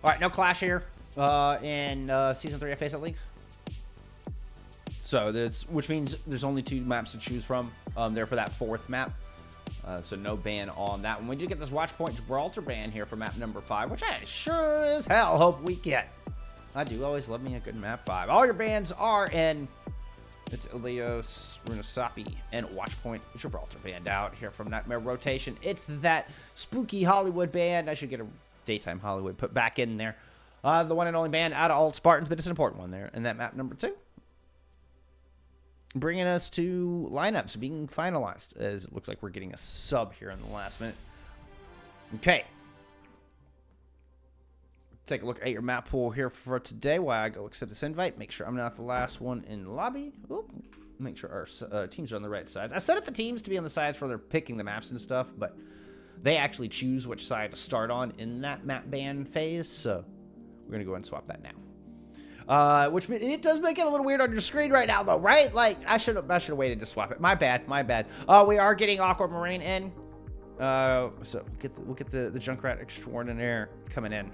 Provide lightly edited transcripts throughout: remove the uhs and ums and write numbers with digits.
All right, no clash here in Season 3 of FACEIT League. So which means there's only 2 maps to choose from there for that 4th map. So no ban on that one. We do get this Watchpoint Gibraltar ban here for map number 5, which I sure as hell hope we get. I do always love me a good map 5. All your bans are in. It's Ilios, Runasapi, and Watchpoint Gibraltar banned out here from Nightmare Rotation. It's that spooky Hollywood band. I should get a daytime Hollywood put back in there. The one and only band out of Alt-Spartans, but it's an important one there. And that map number 2. Bringing us to lineups being finalized, as it looks like we're getting a sub here in the last minute. Okay. Take a look at your map pool here for today while I go accept this invite. Make sure I'm not the last one in the lobby. Oop. Make sure our teams are on the right sides. I set up the teams to be on the sides where they're picking the maps and stuff, but they actually choose which side to start on in that map ban phase, so we're going to go ahead and swap that now. Which it does make it a little weird on your screen right now, though, right? Like, I should have waited to swap it. My bad, my bad. We are getting Awkward Marine in. So we'll get the Junkrat Extraordinaire coming in.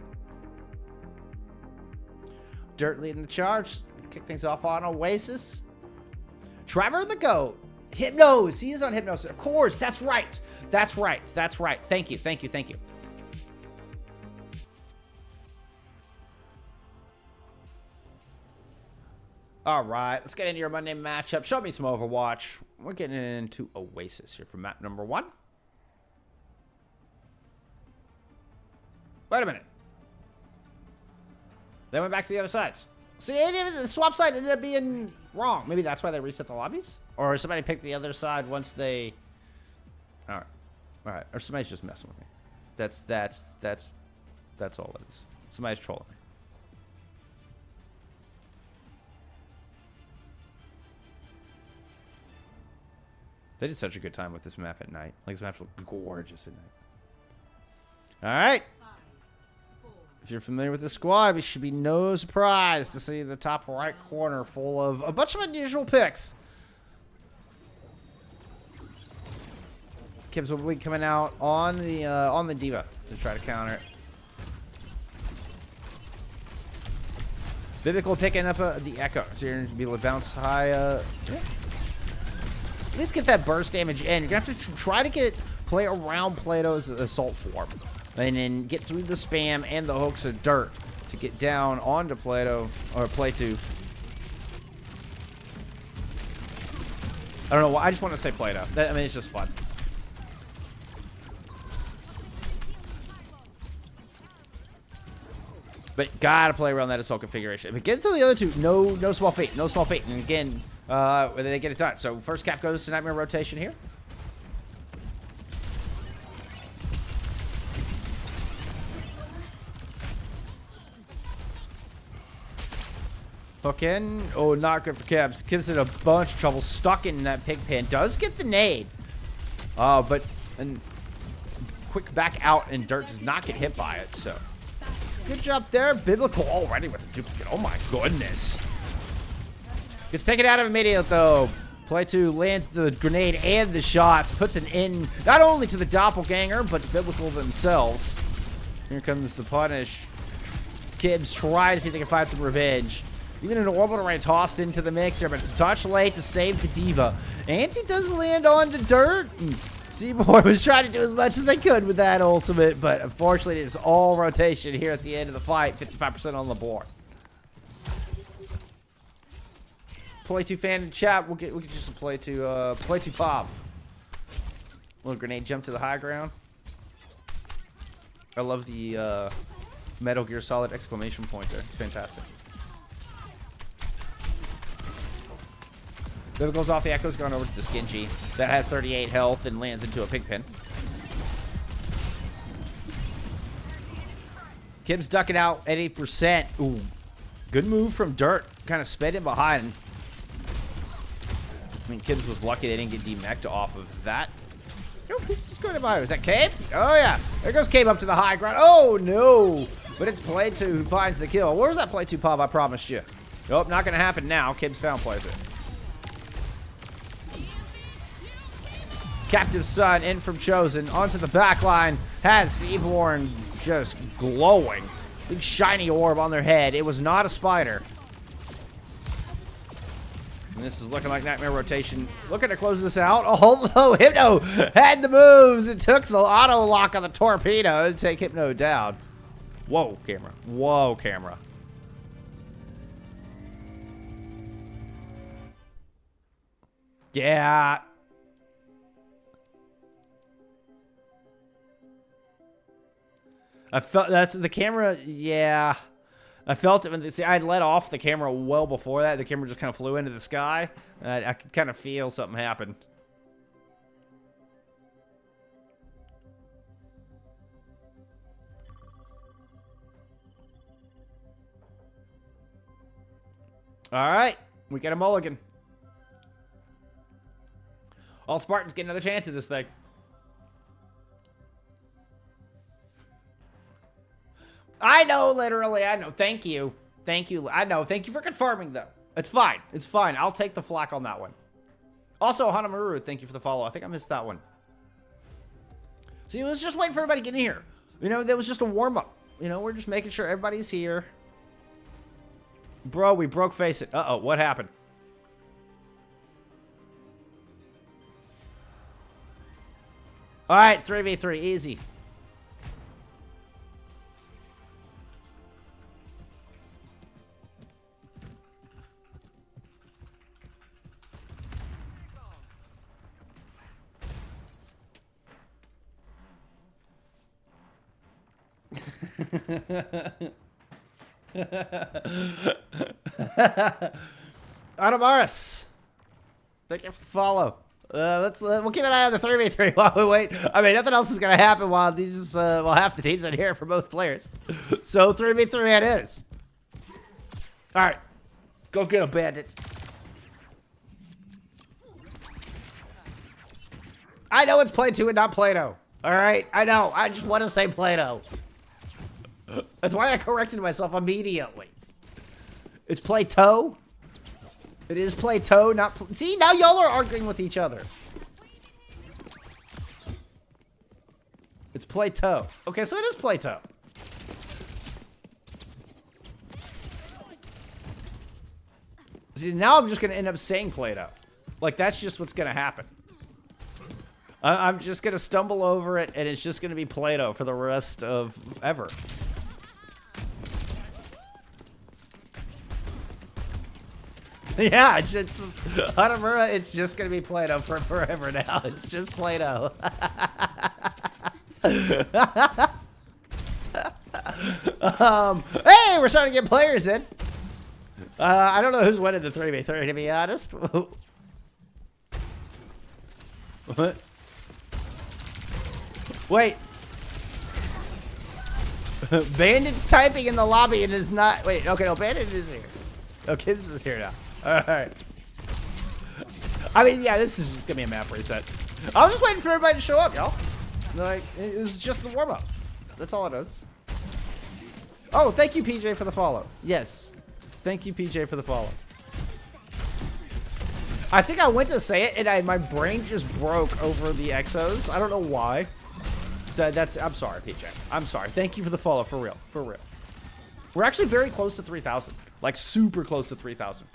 Dirt leading the charge. Kick things off on Oasis. Trevor the Goat. Hypnos. He is on Hypnos. Of course. That's right. That's right. That's right. Thank you. Thank you. Thank you. All right. Let's get into your Monday matchup. Show me some Overwatch. We're getting into Oasis here for map number 1. Wait a minute. They went back to the other sides. See, the swap side ended up being wrong. Maybe that's why they reset the lobbies? Or somebody picked the other side once they... Alright. Alright. Or somebody's just messing with me. That's all it is. Somebody's trolling me. They did such a good time with this map at night. Like, this map's look gorgeous at night. Alright. If you're familiar with the squad, it should be no surprise to see the top right corner full of a bunch of unusual picks. Kibbs will be coming out on the Diva to try to counter it. Biblical picking up the Echo, so you're going to be able to bounce high. At least get that burst damage in. You're going to have to try to play around Plato's assault form. And then get through the spam and the hooks of dirt to get down onto Plato, or Play 2. I don't know why. I just want to say Plato. I mean, it's just fun. But gotta play around that assault configuration. But get through the other 2. No small feat. No small feat. And again, they get it done. So first cap goes to Nightmare Rotation here. Hook in. Oh, not good for Kibbs. Kibbs in a bunch of trouble. Stuck in that pig pen. Does get the nade. But quick back out, and Dirt does not get hit by it. So good job there. Biblical already with a duplicate. Oh my goodness. Gets taken out of immediate though. Play 2 lands the grenade and the shots. Puts an end not only to the doppelganger, but to Biblical themselves. Here comes the punish. Kibbs try to see if they can find some revenge. Even an orbital ray tossed into the mix here, but it's a touch late to save the Diva. Anti does land onto Dirt. Seaboy was trying to do as much as they could with that ultimate, but unfortunately it's all rotation here at the end of the fight. 55% on the board. Play 2 fan in chat. We'll get just a play 2 Bob. Little grenade jump to the high ground. I love the Metal Gear Solid exclamation point there. It's fantastic. Then goes off the Echo's gone over to the Skingy. That has 38 health and lands into a pig pen. Kibbs ducking out at 8%. Ooh. Good move from Dirt. Kind of sped in behind. I mean, Kibbs was lucky they didn't get demeched off of that. Oh, who's going by? Was that Cabe? Oh, yeah. There goes Cabe up to the high ground. Oh, no. But it's Play 2 who finds the kill. Where's that Play 2 pop I promised you? Nope, not going to happen now. Kibbs found plays it. Captive Sun in from Chosen onto the back line. Has Seaborn just glowing. Big shiny orb on their head. It was not a spider. And this is looking like Nightmare rotation. Looking to close this out. Although Hypno had the moves. It took the auto lock on the torpedo to take Hypno down. Whoa, camera. Whoa, camera. Yeah. I felt that's the camera. Yeah. I felt it when see I'd let off the camera well before that. The camera just kind of flew into the sky. I could kind of feel something happen. All right, we get a mulligan. Alt-Spartans get another chance at this thing. I know, literally, I know. Thank you. Thank you. I know. Thank you for confirming, though. It's fine. It's fine. I'll take the flack on that one. Also, Hanamaru, thank you for the follow. I think I missed that one. See, let's just wait for everybody to get in here. You know, that was just a warm-up. You know, we're just making sure everybody's here. Bro, we broke FACEIT. Uh-oh, what happened? All right, 3v3, easy. Adamaris, thank you for the follow. We'll keep an eye on the 3v3 while we wait. I mean, nothing else is gonna happen while these well, half the teams in here for both players. So 3v3 it is. All right, go get a bandit. I know it's Play-Doh and not Play-Doh. All right, I know. I just want to say Play-Doh. That's why I corrected myself immediately. It's Play-Doh. It is Play-Doh, not... See, now y'all are arguing with each other. It's Play-Doh. Okay, so it is Play-Doh. See, now I'm just going to end up saying Play-Doh. Like, that's just what's going to happen. I'm just going to stumble over it, and it's just going to be Play-Doh for the rest of ever. Yeah, it's just Hanamura, it's just going to be Play-Doh for forever now. It's just Play-Doh. Hey, we're starting to get players in. I don't know who's winning the 3v3, to be honest. What? Wait. Bandit's typing in the lobby and is not... Wait, okay, no, Bandit is here. Oh, Kids is here now. Alright. I mean, yeah, this is just gonna be a map reset. I was just waiting for everybody to show up, y'all. Like, it was just the warm-up. That's all it is. Oh, thank you, PJ, for the follow. Yes. Thank you, PJ, for the follow. I think I went to say it, and my brain just broke over the exos. I don't know why. I'm sorry, PJ. I'm sorry. Thank you for the follow, for real. For real. We're actually very close to 3,000. Like, super close to 3,000.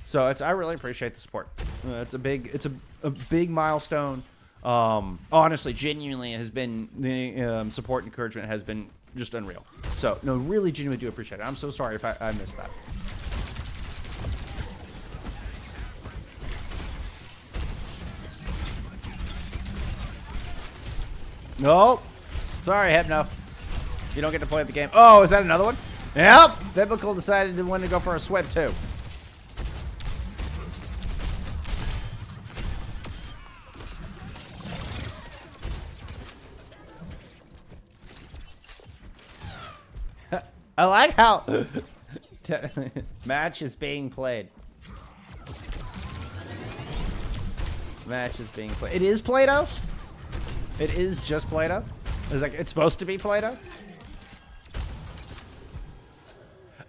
So, I really appreciate the support. It's a big milestone. Honestly, genuinely, has been, the support and encouragement has been just unreal. So, no, really genuinely do appreciate it. I'm so sorry if I missed that. Nope. Sorry, Hypno. You don't get to play the game. Oh, is that another one? Yep. Biblical decided to want to go for a swim, too. I like how match is being played. Match is being played. It is Play-Doh? It is just Play-Doh? It's supposed to be Play-Doh?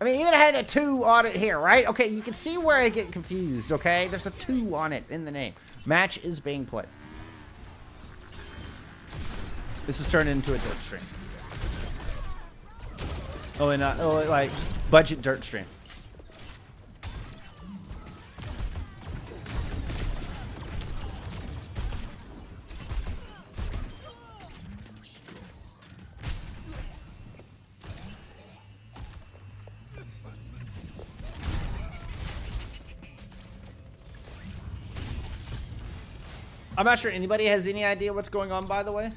I mean, even I had a 2 on it here, right? Okay, you can see where I get confused, okay? There's a 2 on it in the name. Match is being played. This is turned into a dirt stream. Oh, and like budget dirt stream. I'm not sure anybody has any idea what's going on, by the way.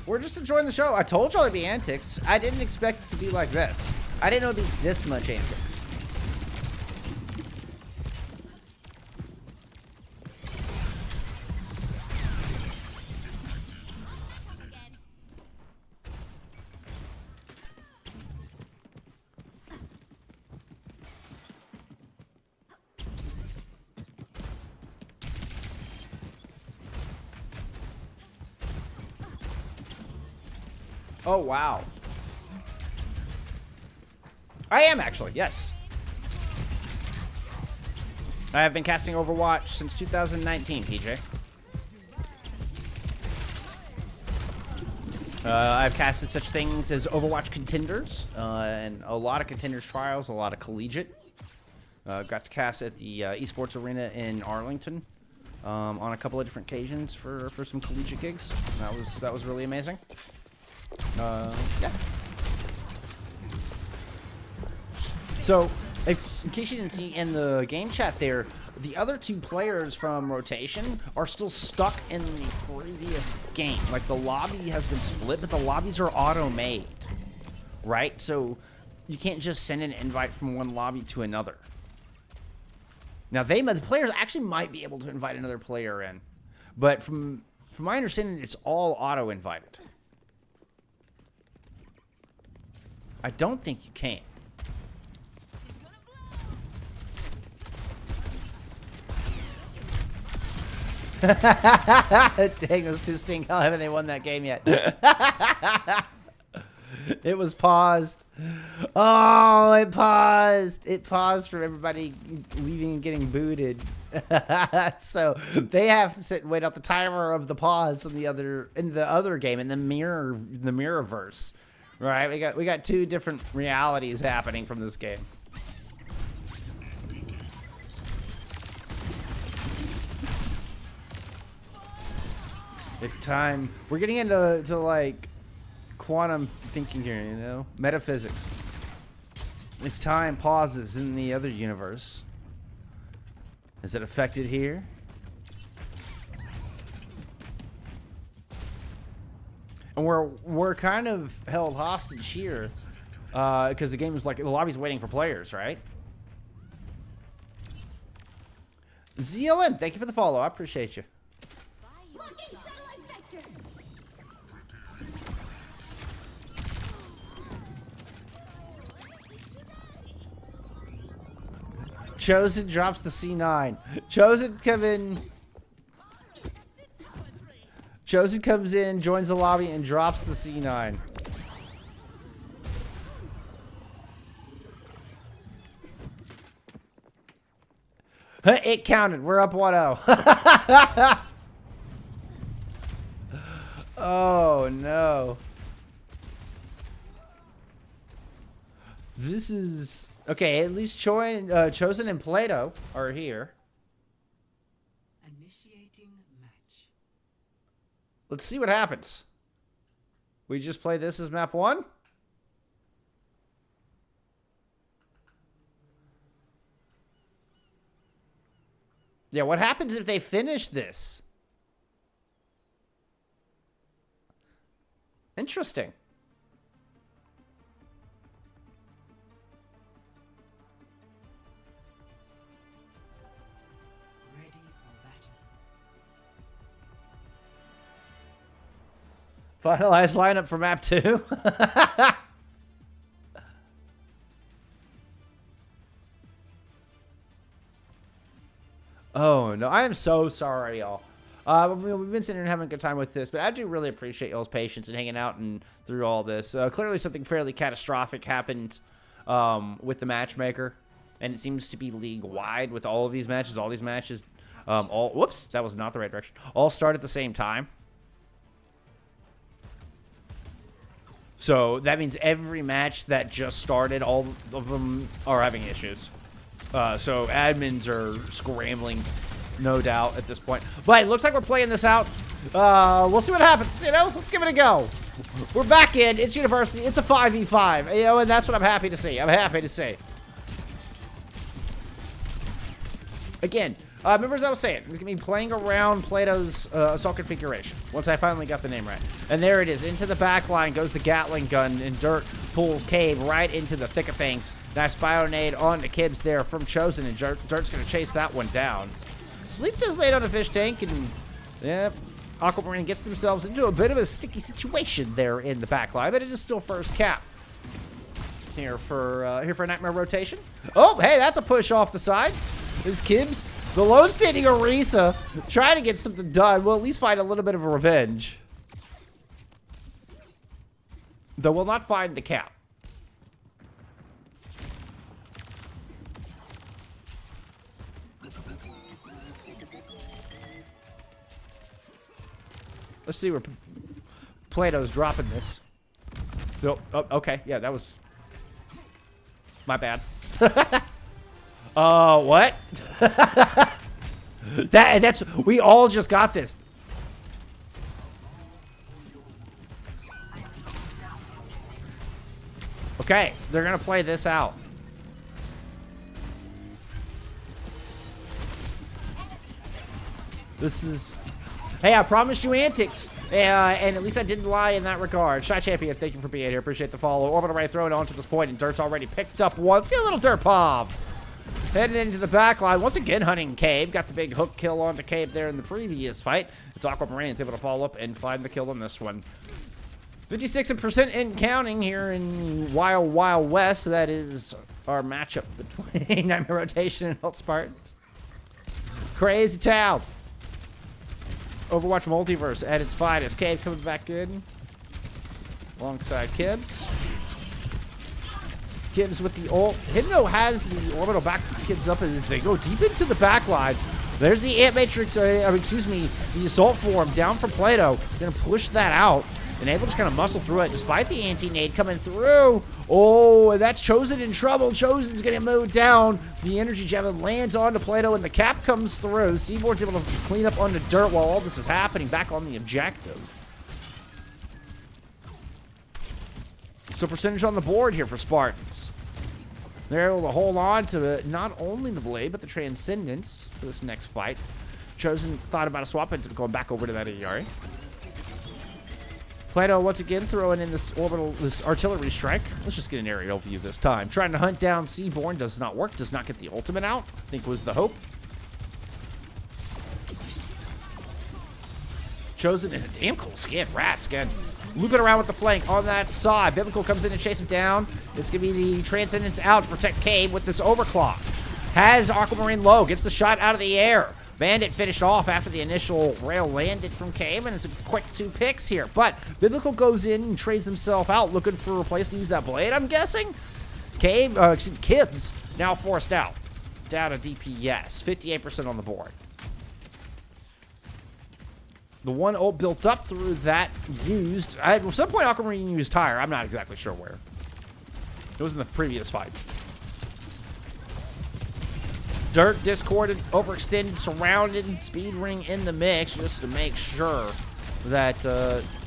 We're just enjoying the show. I told y'all it'd be antics. I didn't expect it to be like this. I didn't know it'd be this much antics. Oh, wow. I am actually, yes. I have been casting Overwatch since 2019, PJ. I've casted such things as Overwatch Contenders, and a lot of Contenders trials, a lot of collegiate. Got to cast at the esports arena in Arlington on a couple of different occasions for some collegiate gigs. That was really amazing. Yeah. So, in case you didn't see in the game chat there, the other two players from rotation are still stuck in the previous game. Like, the lobby has been split, but the lobbies are auto-made, right? So, you can't just send an invite from one lobby to another. Now, the players actually might be able to invite another player in, but from my understanding, it's all auto-invited. I don't think you can. Dang, those two stink. How haven't they won that game yet? It was paused. Oh, it paused. It paused for everybody leaving and getting booted. So they have to sit and wait out the timer of the pause in the other game in the mirrorverse. Right, we got two different realities happening from this game. If time, we're getting into like quantum thinking here, you know, metaphysics. If time pauses in the other universe, is it affected here? And we're kind of held hostage here because the game is like the lobby's waiting for players, right? ZLN, thank you for the follow. I appreciate you. Chosen drops the C9. Chosen come in. Chosen comes in, joins the lobby, and drops the C9. It counted. We're up 1-0. Oh, no. This is... Okay, at least Chosen and Plato are here. Let's see what happens. We just play this as map 1? Yeah, what happens if they finish this? Interesting. Finalized lineup for map 2. Oh, no. I am so sorry, y'all. We've been sitting here and having a good time with this, but I do really appreciate y'all's patience and hanging out and through all this. Clearly something fairly catastrophic happened with the matchmaker, and it seems to be league-wide with all of these matches. All these matches, whoops, that was not the right direction. All start at the same time. So that means every match that just started, all of them are having issues. So admins are scrambling, no doubt, at this point. But it looks like we're playing this out. We'll see what happens. You know, let's give it a go. We're back in. It's University. It's a 5v5. You know, and that's what I'm happy to see. I'm happy to see. Again, remember as I was saying, I'm going to be playing around Plato's assault configuration once I finally got the name right. And there it is. Into the back line goes the Gatling gun, and Dirt pulls Cave right into the thick of things. Nice Bionade on the Kibbs there from Chosen, and Dirt's going to chase that one down. Sleep does laid on a fish tank, and yep, Aquamarine gets themselves into a bit of a sticky situation there in the back line, but it is still first cap. Here for a Nightmare rotation. Oh, hey, that's a push off the side. This Kibbs, the lone standing Orisa, trying to get something done. We'll at least find a little bit of a revenge. Though we'll not find the cap. Let's see where Plato's dropping this. So, oh, okay, yeah, that was my bad. What? That's we all just got this. Okay, they're gonna play this out. This is... Hey, I promised you antics. And at least I didn't lie in that regard. Shy Champion, thank you for being here. Appreciate the follow. Orbital Ray throwing on to this point, and Dirt's already picked up one. Let's get a little Dirt Pop. Heading into the back line. Once again, hunting Cave. Got the big hook kill onto Cave there in the previous fight. It's Aquamarine's able to follow up and find the kill on this one. 56% and counting here in Wild Wild West. That is our matchup between Nightmare Rotation and Alt-Spartans. Crazy town. Overwatch Multiverse at its finest. Cave coming back in alongside Kibbs. Kibbs with the ult. Hidno has the orbital back Kibbs up as they go deep into the back line. There's the Ant Matrix, excuse me, the Assault Form down from Plato. Gonna push that out and able to just kind of muscle through it despite the anti-nade coming through. Oh, that's Chosen in trouble. Chosen's gonna move down. The energy javelin lands onto Plato and the cap comes through. Seaboard's able to clean up onto Dirt while all this is happening back on the objective. So percentage on the board here for Spartans. They're able to hold on to not only the Blade, but the Transcendence for this next fight. Chosen thought about a swap into going back over to that AR. Plato once again throwing in this artillery strike. Let's just get an aerial view this time. Trying to hunt down Seaborn does not work. Does not get the ultimate out. I think was the hope. Chosen in a damn cool skin. Rats again. Looping around with the flank on that side. Biblical comes in to chase him down. It's going to be the Transcendence out to protect Cave with this overclock. Has Aquamarine low. Gets the shot out of the air. Bandit finished off after the initial rail landed from Cave, and it's a quick 2 picks here. But Biblical goes in and trades himself out, looking for a place to use that blade, I'm guessing. Kibbs now forced out. Down to DPS. 58% on the board. The one ult built up through that used. At some point, Aquamarine used Tire. I'm not exactly sure where. It was in the previous fight. Dirt, discorded, overextended, surrounded, speed ring in the mix just to make sure that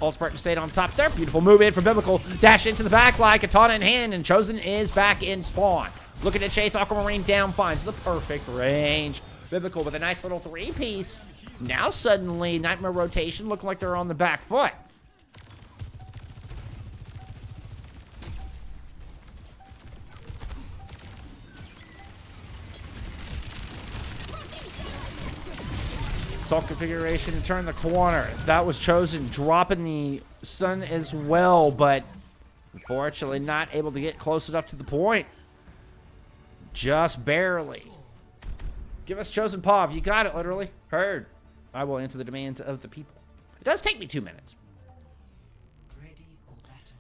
Alt-Spartan stayed on top there. Beautiful move in from Biblical. Dash into the back line, katana in hand, and Chosen is back in spawn. Looking to chase Aquamarine down, finds the perfect range. Biblical with a nice little 3-piece. Now suddenly, Nightmare Rotation looking like they're on the back foot. Assault configuration to turn the corner. That was Chosen dropping the sun as well, but unfortunately not able to get close enough to the point. Just barely. Give us Chosen Pav. You got it, literally. Heard. I will answer the demands of the people. It does take me 2 minutes.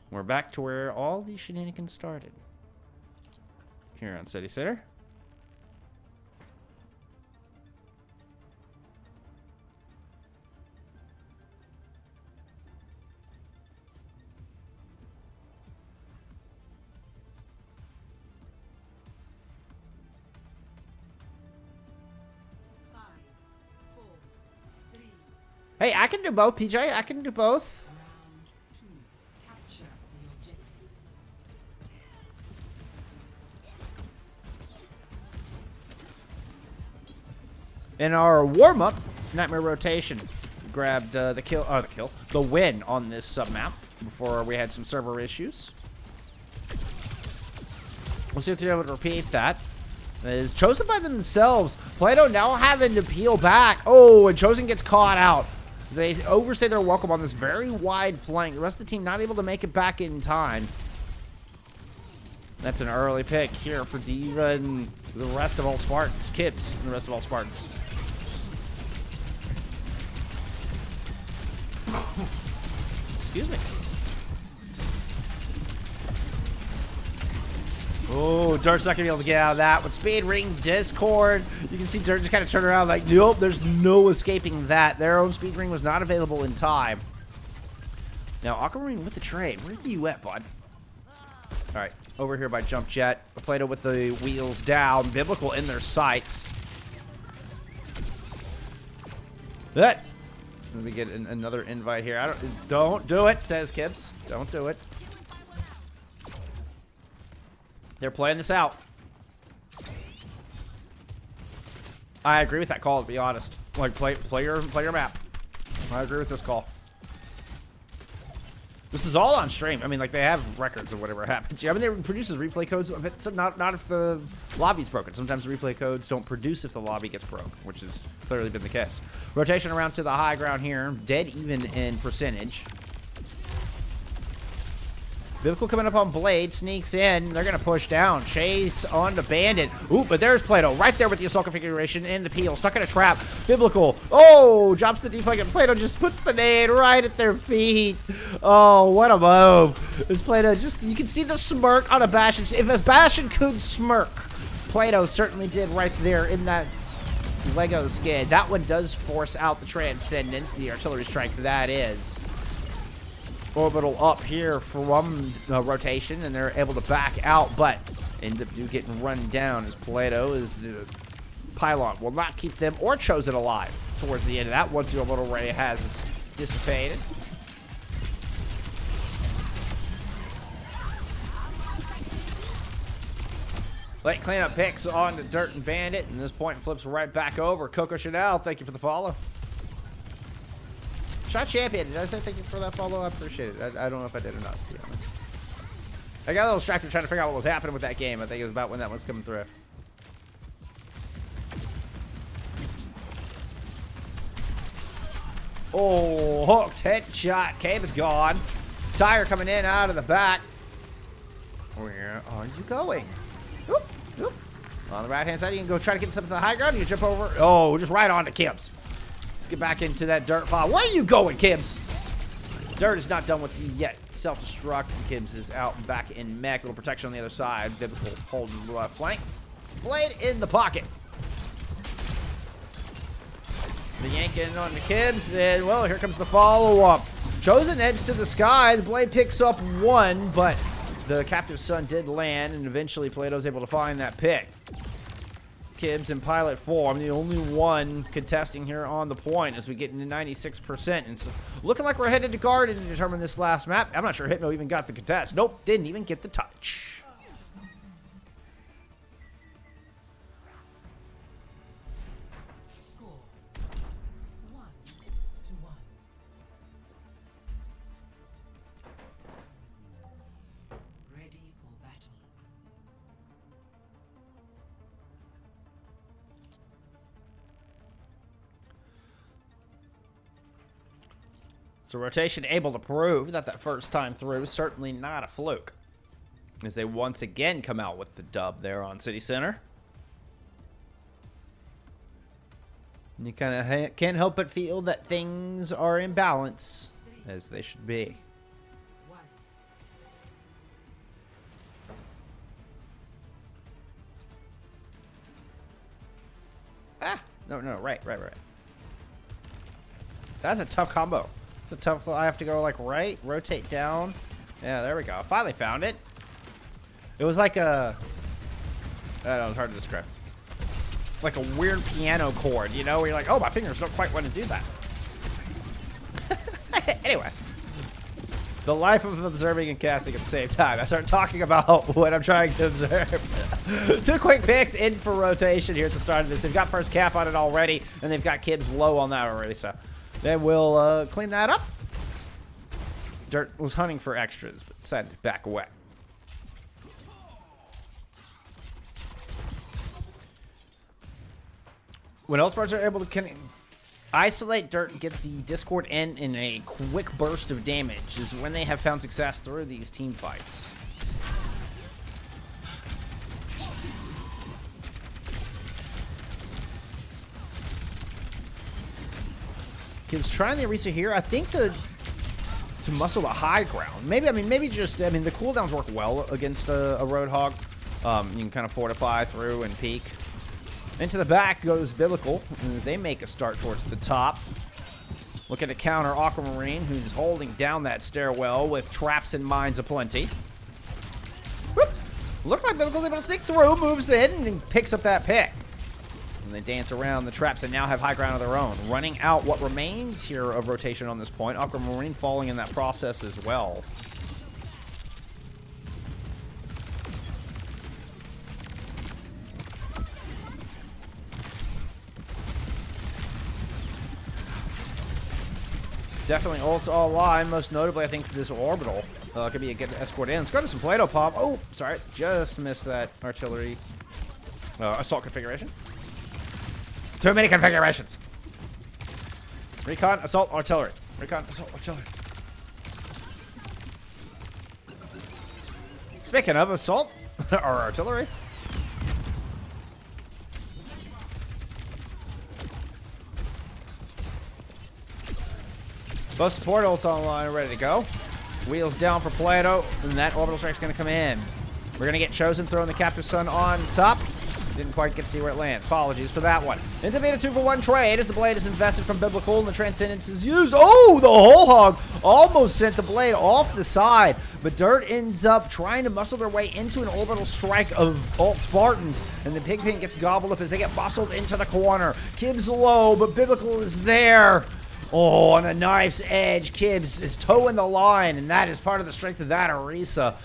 We're back to where all these shenanigans started. Here on City Center. Hey, I can do both, PJ. I can do both. In our warm-up, Nightmare rotation grabbed the win on this sub-map before we had some server issues. We'll see if they're able to repeat that. It is chosen by themselves. Plato now having to peel back. Oh, and Chosen gets caught out. They overstay their welcome on this very wide flank. The rest of the team not able to make it back in time. That's an early pick here for Diva and the rest of Alt-Spartans. Kibbs and the rest of Alt-Spartans. Excuse me. Oh, Dirt's not going to be able to get out of that. With Speed Ring Discord, you can see Dirt just kind of turn around like, nope, there's no escaping that. Their own Speed Ring was not available in time. Now, Aquamarine with the trade. Where are you at, bud? All right, over here by Jump Jet. Plato with the wheels down. Biblical in their sights. Let me get another invite here. Don't do it, says Kibbs. Don't do it. They're playing this out. I agree with that call, to be honest. Like, play your map. I agree with this call. This is all on stream. I mean, like, they have records of whatever happens. Yeah, I mean, it produces replay codes, but not if the lobby's broken. Sometimes the replay codes don't produce if the lobby gets broke, which has clearly been the case. Rotation around to the high ground here. Dead even in percentage. Biblical coming up on Blade, sneaks in. They're going to push down. Chase on the Bandit. Ooh, but there's Plato right there with the assault configuration in the peel. Stuck in a trap. Biblical. Oh, drops the deflect, and Plato just puts the nade right at their feet. Oh, what a move. This Plato just, you can see the smirk on a Bastion. If a Bastion could smirk, Plato certainly did right there in that Lego skin. That one does force out the Transcendence, the artillery strike that is. Orbital up here from rotation, and they're able to back out, but end up getting run down as Plato is the pylon. Will not keep them or Chosen alive towards the end of that once the orbital ray has dissipated. Late cleanup picks on the Dirt and Bandit, and this point flips right back over. Coco Chanel, thank you for the follow. Shot Champion, did I say thank you for that follow? I appreciate it. I don't know if I did or not, to be honest. I got a little distracted trying to figure out what was happening with that game. I think it was about when that one's coming through. Oh, hooked headshot. Cave is gone. Tire coming in out of the back. Where are you going? Oop, oop. On the right hand side, you can go try to get something to the high ground. You jump over. Oh, just right onto Kibbs. Get back into that Dirt file. Where are you going, Kibbs? Dirt is not done with you yet. Self-destruct. Kibbs is out and back in mech. Little protection on the other side. Biblical holding the left flank. Blade in the pocket. The yanking on the Kibbs. And, well, here comes the follow-up. Chosen heads to the sky. The Blade picks up one, but the Captive Son did land, and eventually Plato's able to find that pick. Kibbs in pilot form, the only one contesting here on the point as we get into 96%. And so looking like we're headed to Garden to determine this last map. I'm not sure Hypno even got the contest. Nope, didn't even get the touch. So rotation able to prove that first time through, certainly not a fluke. As they once again come out with the dub there on City Center. And you kind of can't help but feel that things are in balance, as they should be. Ah! No, right. That's a tough combo. It's a tough, I have to go like right, rotate down. Yeah, there we go. Finally found it. It was like a, I don't know, it's hard to describe. Like a weird piano chord, you know, where you're like, oh, my fingers don't quite want to do that. Anyway. The life of observing and casting at the same time. I start talking about what I'm trying to observe. 2 quick picks in for rotation here at the start of this. They've got first cap on it already, and they've got Kibbs low on that already, so then we'll clean that up. Dirt was hunting for extras, but decided to back away. When Alt-Spartans are able to isolate Dirt and get the Discord in a quick burst of damage is when they have found success through these team fights. Kibbs trying the Orisa here. I think to muscle the high ground. Maybe the cooldowns work well against a Roadhog. You can kind of fortify through and peek. Into the back goes Biblical. They make a start towards the top. Looking to counter Aquamarine, who's holding down that stairwell with traps and mines aplenty. Whoop. Looks like Biblical's able to sneak through, moves in, and picks up that pick. And they dance around the traps and now have high ground of their own. Running out what remains here of rotation on this point. Aquamarine falling in that process as well. Definitely ults all line. Most notably, I think this orbital could be a good escort in. Let's go to some Play-Doh pop. Oh, sorry. Just missed that artillery assault configuration. Too many configurations. Recon, assault, artillery. Recon, assault, artillery. Speaking of assault or artillery. Both support ults online, ready to go. Wheels down for Play-Doh, and that orbital strike's going to come in. We're going to get Chosen throwing the Captive Sun on top. Didn't quite get to see where it landed. Apologies for that one. Into a 2-for-1 trade as the blade is invested from Biblical and the Transcendence is used. Oh, the Whole Hog almost sent the blade off the side, but Dirt ends up trying to muscle their way into an orbital strike of Alt-Spartans, and the Pigpen gets gobbled up as they get muscled into the corner. Kibbs low, but Biblical is there. Oh, on a knife's edge, Kibbs is toeing the line, and that is part of the strength of that Orisa.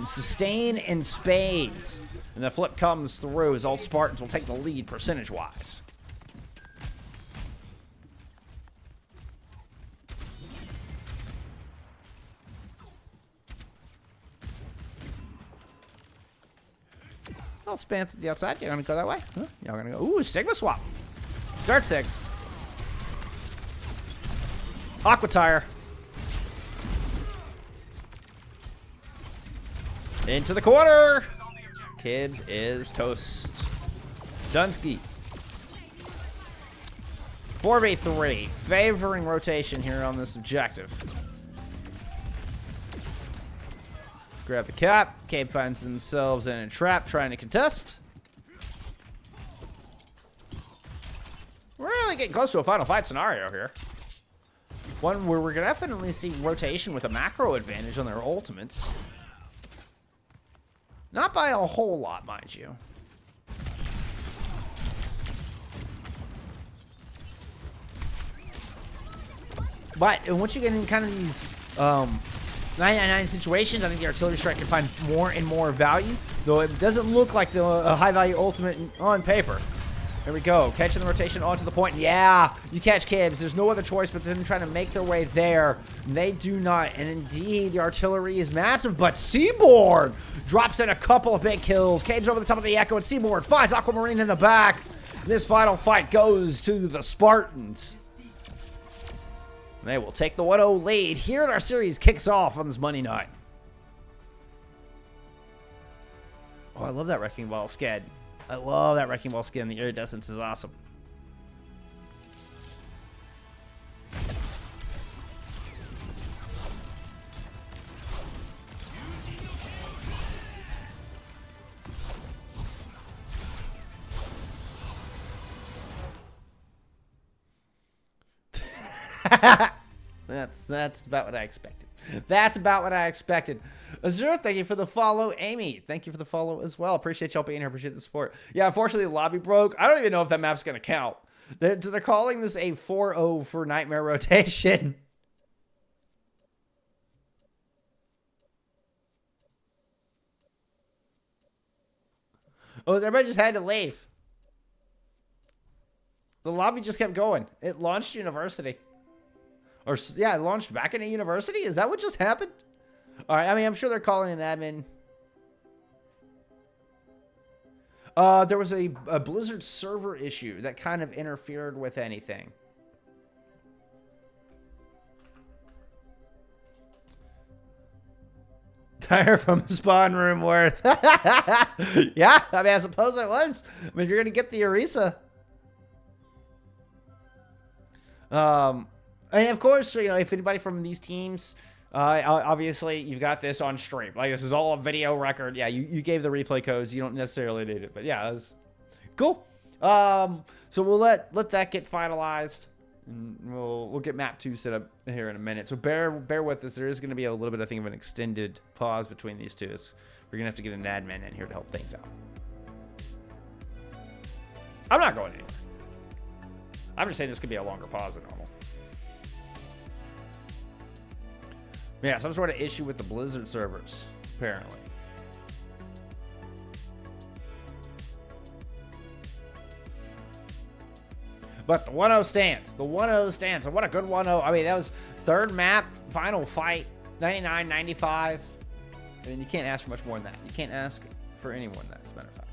Sustain in spades. And the flip comes through as Alt-Spartans will take the lead percentage-wise. Alt-Span to the outside. You're going to go that way? Huh? Y'all going to go. Ooh, Sigma swap. Dirt Sig. Aqua Tire. Into the corner. Kibbs is toast. Dunsky. 4v3. Favoring rotation here on this objective. Grab the cap. Cabe finds themselves in a trap trying to contest. We're really getting close to a final fight scenario here. One where we're going to definitely see rotation with a macro advantage on their ultimates. Not by a whole lot, mind you. But once you get in kind of these 999 situations, I think the artillery strike can find more and more value. Though it doesn't look like a high-value ultimate on paper. There we go. Catching the rotation onto the point. Yeah, you catch Kibbs. There's no other choice but them trying to make their way there. They do not. And indeed, the artillery is massive. But Seaboard drops in a couple of big kills. Caves over the top of the Echo, and Seaboard finds Aquamarine in the back. This final fight goes to the Spartans. They will take the 1-0 lead. Here our series kicks off on this Monday night. Oh, I love that Wrecking Ball sked. I love that Wrecking Ball skin. The iridescence is awesome. That's about what I expected. That's about what I expected. Azure, thank you for the follow. Amy, thank you for the follow as well. Appreciate y'all being here. Appreciate the support. Yeah, unfortunately, the lobby broke. I don't even know if that map's going to count. They're calling this a 4-0 for Nightmare rotation. Oh, everybody just had to leave. The lobby just kept going. It launched university. Or, yeah, it launched back into university? Is that what just happened? All right, I mean, I'm sure they're calling an admin. There was a Blizzard server issue that kind of interfered with anything. Tire from the spawn room worth. Yeah, I mean, I suppose it was. I mean, if you're going to get the Orisa. And of course, you know, if anybody from these teams, obviously you've got this on stream. Like, this is all a video record. Yeah, you gave the replay codes. You don't necessarily need it, but yeah, that's cool. So we'll let that get finalized, and we'll get map 2 set up here in a minute. So bear with us. There is going to be a little bit, I think, of an extended pause between these two. We're gonna have to get an admin in here to help things out. I'm not going anywhere. I'm just saying this could be a longer pause than normal. Yeah, some sort of issue with the Blizzard servers, apparently. But the 1-0 stands. The 1-0 stands. And what a good 1-0. I mean, that was third map, final fight, 99-95. I mean, you can't ask for much more than that. You can't ask for anyone that, as a matter of fact.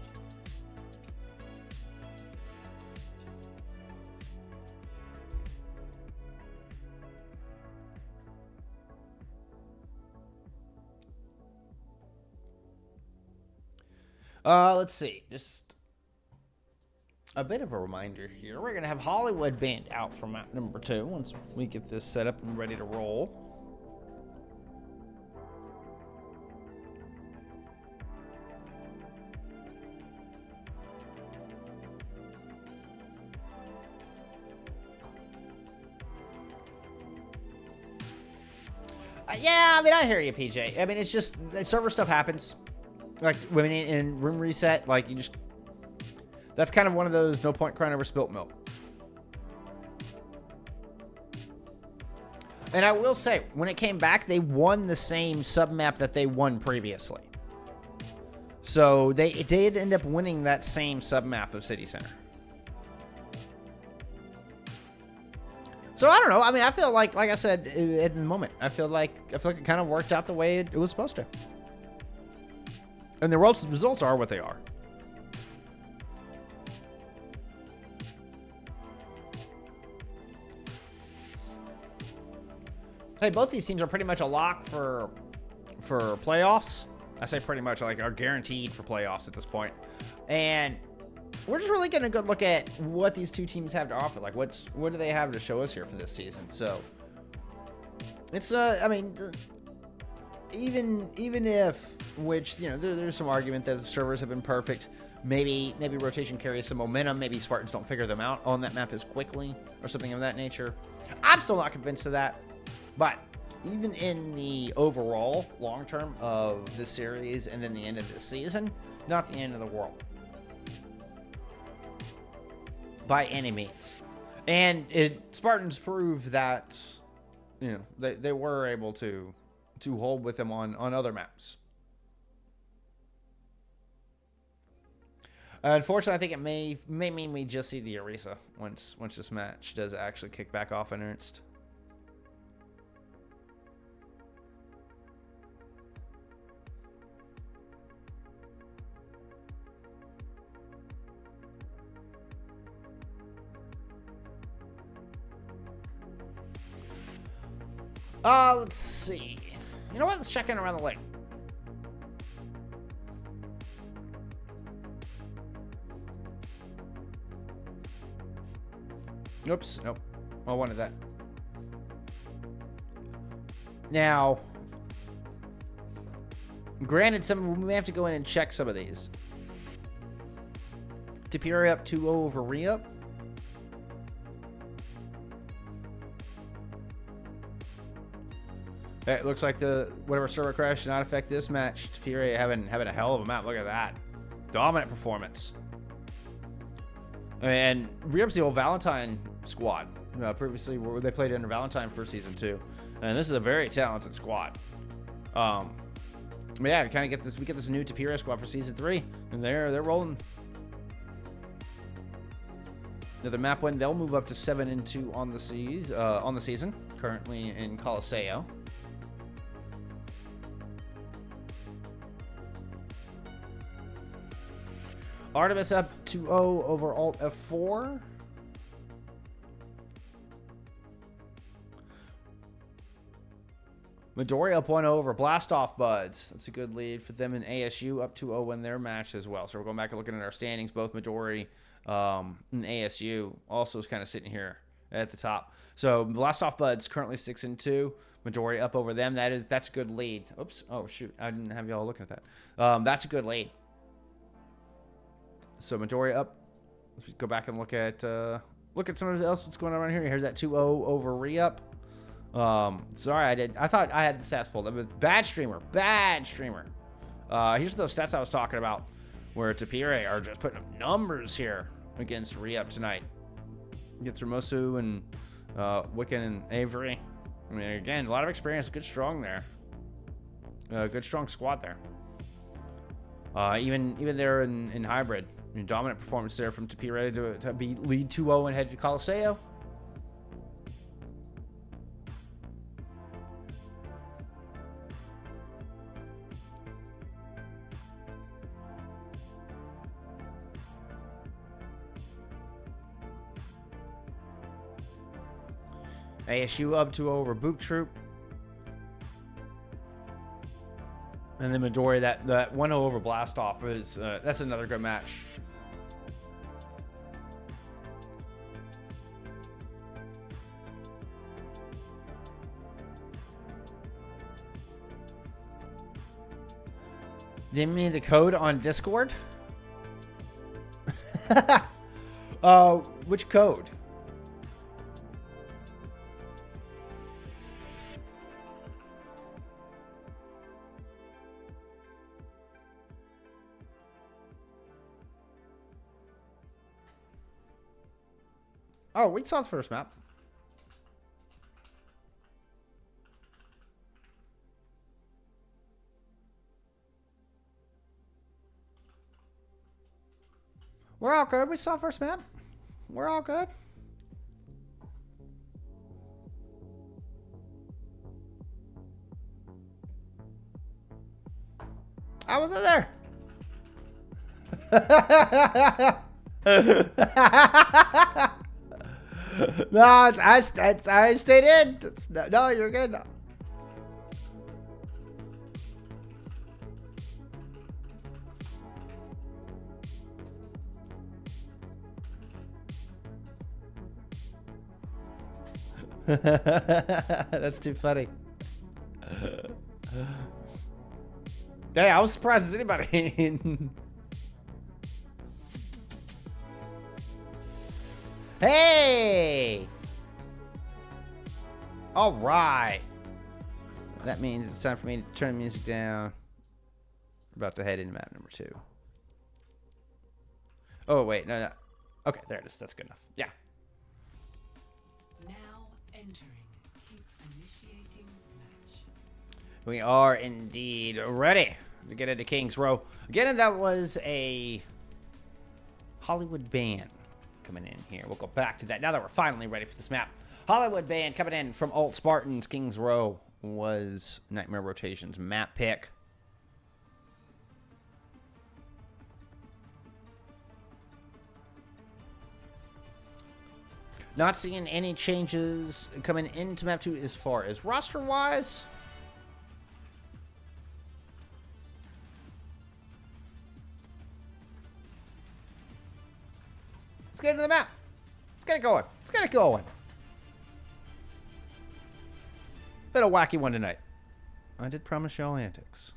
Let's see. Just a bit of a reminder here. We're going to have Hollywood banned out from map number 2 once we get this set up and ready to roll. Yeah, I mean, I hear you, PJ. I mean, it's just server stuff happens. Like, when in room reset, like, you just... That's kind of one of those no point crying over spilt milk. And I will say, when it came back, they won the same submap that they won previously. So, they did end up winning that same submap of City Center. So, I don't know. I mean, I feel like I said at the moment, I feel like it kind of worked out the way it was supposed to. And the results are what they are. Hey, both these teams are pretty much a lock for playoffs. I say pretty much, like, are guaranteed for playoffs at this point. And we're just really going to go look at what these two teams have to offer. Like, what do they have to show us here for this season? So, it's, I mean... Even if, which, you know, there's some argument that the servers have been perfect. Maybe rotation carries some momentum. Maybe Spartans don't figure them out on that map as quickly or something of that nature. I'm still not convinced of that. But even in the overall long term of this series and then the end of this season, not the end of the world. By any means. And Spartans proved that, you know, they were able to hold with them on other maps. Unfortunately, I think it may mean we just see the Orisa once this match does actually kick back off in earnest. Let's see. You know what? Let's check in around the lake. Oops. Nope. I wanted that. Now, granted, we may have to go in and check some of these. Tapiri up 2-0 over Re-Up. It looks like the whatever server crash did not affect this match. TPRA having a hell of a map. Look at that. Dominant performance. And Re-Up's the old Valentine squad. Previously, where they played under Valentine for season 2. And this is a very talented squad. But yeah, we kind of get this. We get this new TPRA squad for season 3, and they're rolling. Another map win. They'll move up to 7-2 on the season. Currently in Colosseo. Artemis up 2-0 over Alt F4. Midori up 1-0 over Blastoff Buds. That's a good lead for them, and ASU up 2-0 in their match as well. So we're going back and looking at our standings. Both Midori and ASU also is kind of sitting here at the top. So Blastoff Buds currently 6-2. Midori up over them. That's a good lead. Oops. Oh shoot, I didn't have y'all looking at that. That's a good lead. So Midori up. Let's go back and look at some of else that's going on around here. Here's that 2-0 over Re-Up. Sorry, I thought I had the stats pulled. I'm a bad streamer. Here's those stats I was talking about, where TPRA are just putting up numbers here against Re-Up tonight. Gets Ramosu and Wiccan and Avery. I mean, again, a lot of experience. Good strong there. Good strong squad there. Even there in hybrid. I mean, dominant performance there from TPRA to be lead 2-0 and head to Colosseo. ASU up 2-0 over Boot Troop. And then Midori, that 1-0 over Blastoff is that's another good match. Give me the code on Discord. Which code? Oh, we saw the first map. We're all good. We saw the first map. We're all good. I wasn't there. No, I stayed in. No, you're good. No. That's too funny. Hey, I was surprised as anybody. Hey! All right. That means it's time for me to turn the music down. We're about to head into map number 2. Oh, wait. No. Okay, there it is. That's good enough. Yeah. Now entering. Keep initiating match. We are indeed ready to get into King's Row. Again, that was a Hollywood band coming in here. We'll go back to that now that we're finally ready for this map. Hollywood band coming in from Alt-Spartans. King's Row was Nightmare Rotation's map pick. Not seeing any changes coming into map 2 as far as roster-wise. Let's get into the map. Let's get it going. Let's get it going. Bit of wacky one tonight. I did promise y'all antics.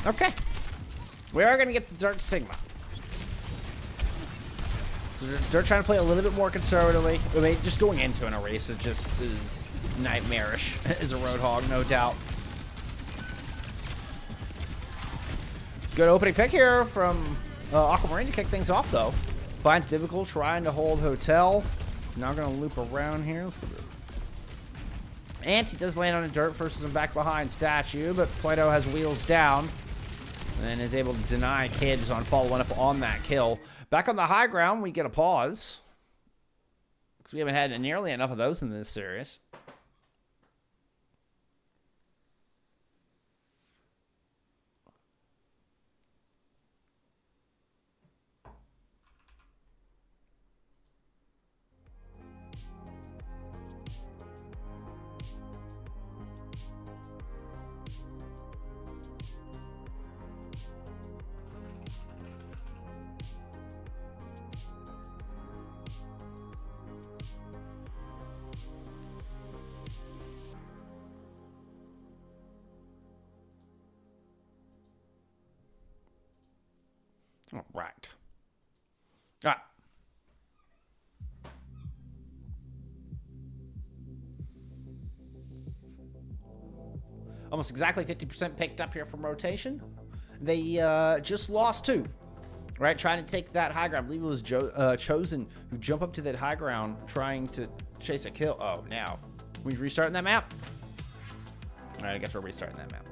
Okay. We are going to get the Dirt Sigma. So they're trying to play a little bit more conservatively. I mean, just going into an race, it just is nightmarish as a Roadhog, no doubt. Good opening pick here from Aquamarine to kick things off, though. Finds Biblical trying to hold Hotel. Now going to loop around here. Let's go. Anti does land on a dirt versus a back behind statue, but Plato has wheels down and is able to deny Kids on following up on that kill. Back on the high ground, we get a pause because we haven't had nearly enough of those in this series. All right. All right. Almost exactly 50% picked up here from rotation. They just lost 2. Right, trying to take that high ground. I believe it was Chosen who jumped up to that high ground trying to chase a kill. Oh, now. We restarting that map? All right, I guess we're restarting that map.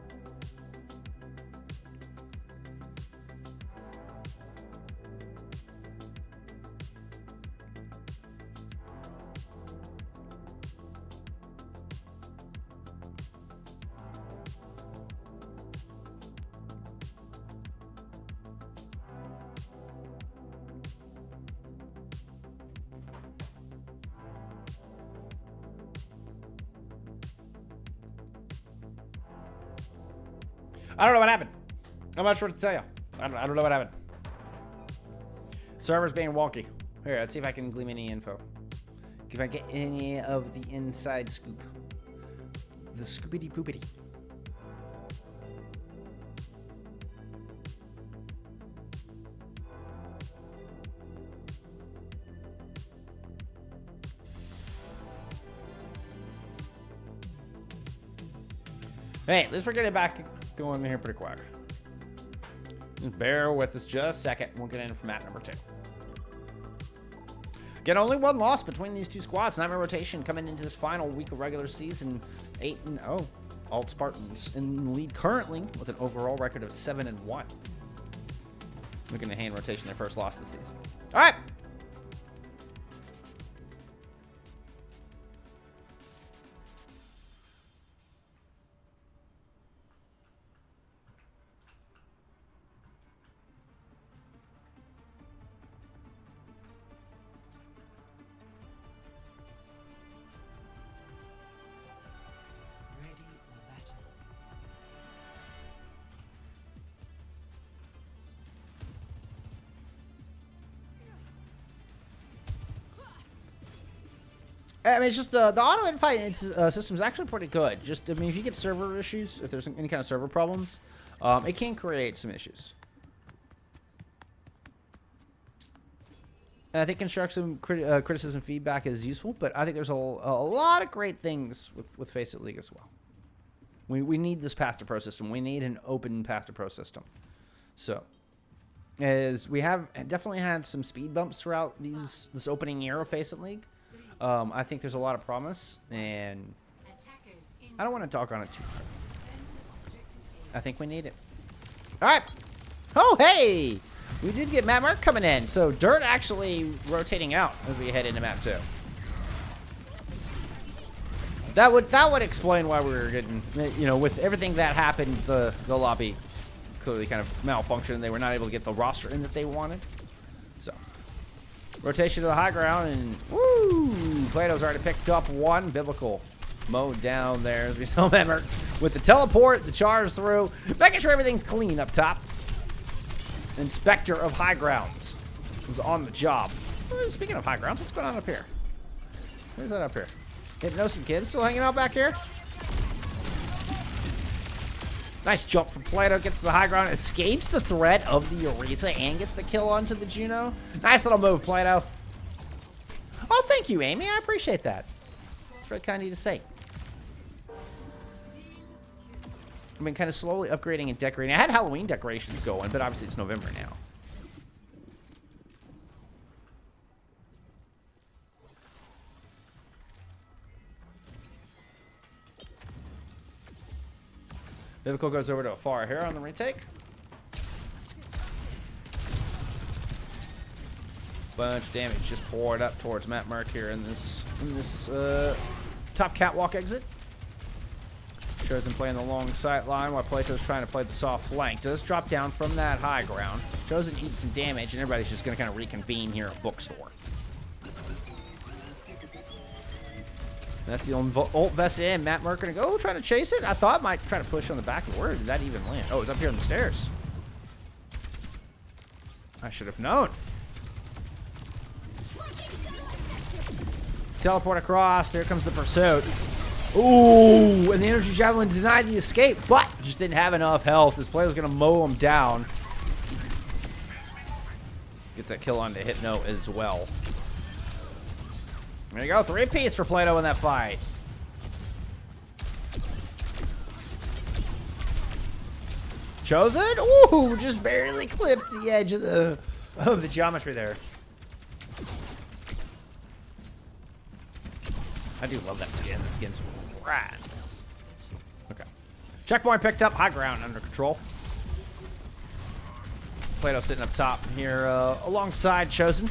I don't know what happened. I'm not sure what to tell you. I don't know what happened. Server's being wonky. Here, let's see if I can glean any info. If I get any of the inside scoop. The scoopity poopity. Hey, let's get it back going here pretty quick. Just bear with us just a second. We'll get in for map number 2. Again, only 1 loss between these 2 squads. Nightmare Rotation coming into this final week of regular season. 8-0. Alt-Spartans in the lead currently with an overall record of 7-1. Looking to hand Rotation their first loss this season. All right. I mean, it's just the auto invite system is actually pretty good. Just, I mean, if you get server issues, if there's any kind of server problems, it can create some issues. And I think constructive criticism feedback is useful, but I think there's a lot of great things with FACEIT League as well. We need this path to pro system. We need an open path to pro system. So, as we have definitely had some speed bumps throughout this opening year of FACEIT League. I think there's a lot of promise, and I don't want to talk on it too hard. I think we need it. All right. Oh, hey! We did get map mark coming in. So, Dirt actually rotating out as we head into map 2. That would explain why we were getting, you know, with everything that happened, the lobby clearly kind of malfunctioned. They were not able to get the roster in that they wanted. So, rotation to the high ground, and woo! Plato's already picked up 1. Biblical mowed down there as we saw Memmer with the teleport, the charge through, making sure everything's clean up top. Inspector of high grounds is on the job. Speaking of high grounds, what's going on up here? Where's that up here? Hypnosis Kid still hanging out back here? Nice jump from Plato, gets to the high ground, escapes the threat of the Orisa, and gets the kill onto the Juno. Nice little move, Plato. Oh, thank you, Amy. I appreciate that. It's very kind of you to say. I've been kind of slowly upgrading and decorating. I had Halloween decorations going, but obviously it's November now. Biblical goes over to a far here on the retake. Bunch of damage just poured up towards Matt Merck here in this top catwalk exit. Shows him playing the long sight line while Plato's trying to play the soft flank. Does drop down from that high ground. Shows him eat some damage, and everybody's just going to kind of reconvene here at Bookstore. That's the ult vested in. Matt Merck going to go try to chase it. I thought might try to push on the back. Where did that even land? Oh, it's up here on the stairs. I should have known. Teleport across. There comes the pursuit. Ooh, and the energy javelin denied the escape, but just didn't have enough health. This player was going to mow him down. Get that kill onto Hypno as well. There you go, 3-piece for Plato in that fight. Chosen? Ooh, just barely clipped the edge of the geometry there. I do love that skin. That skin's rad. Okay. Checkpoint picked up. High ground under control. Plato sitting up top here alongside Chosen.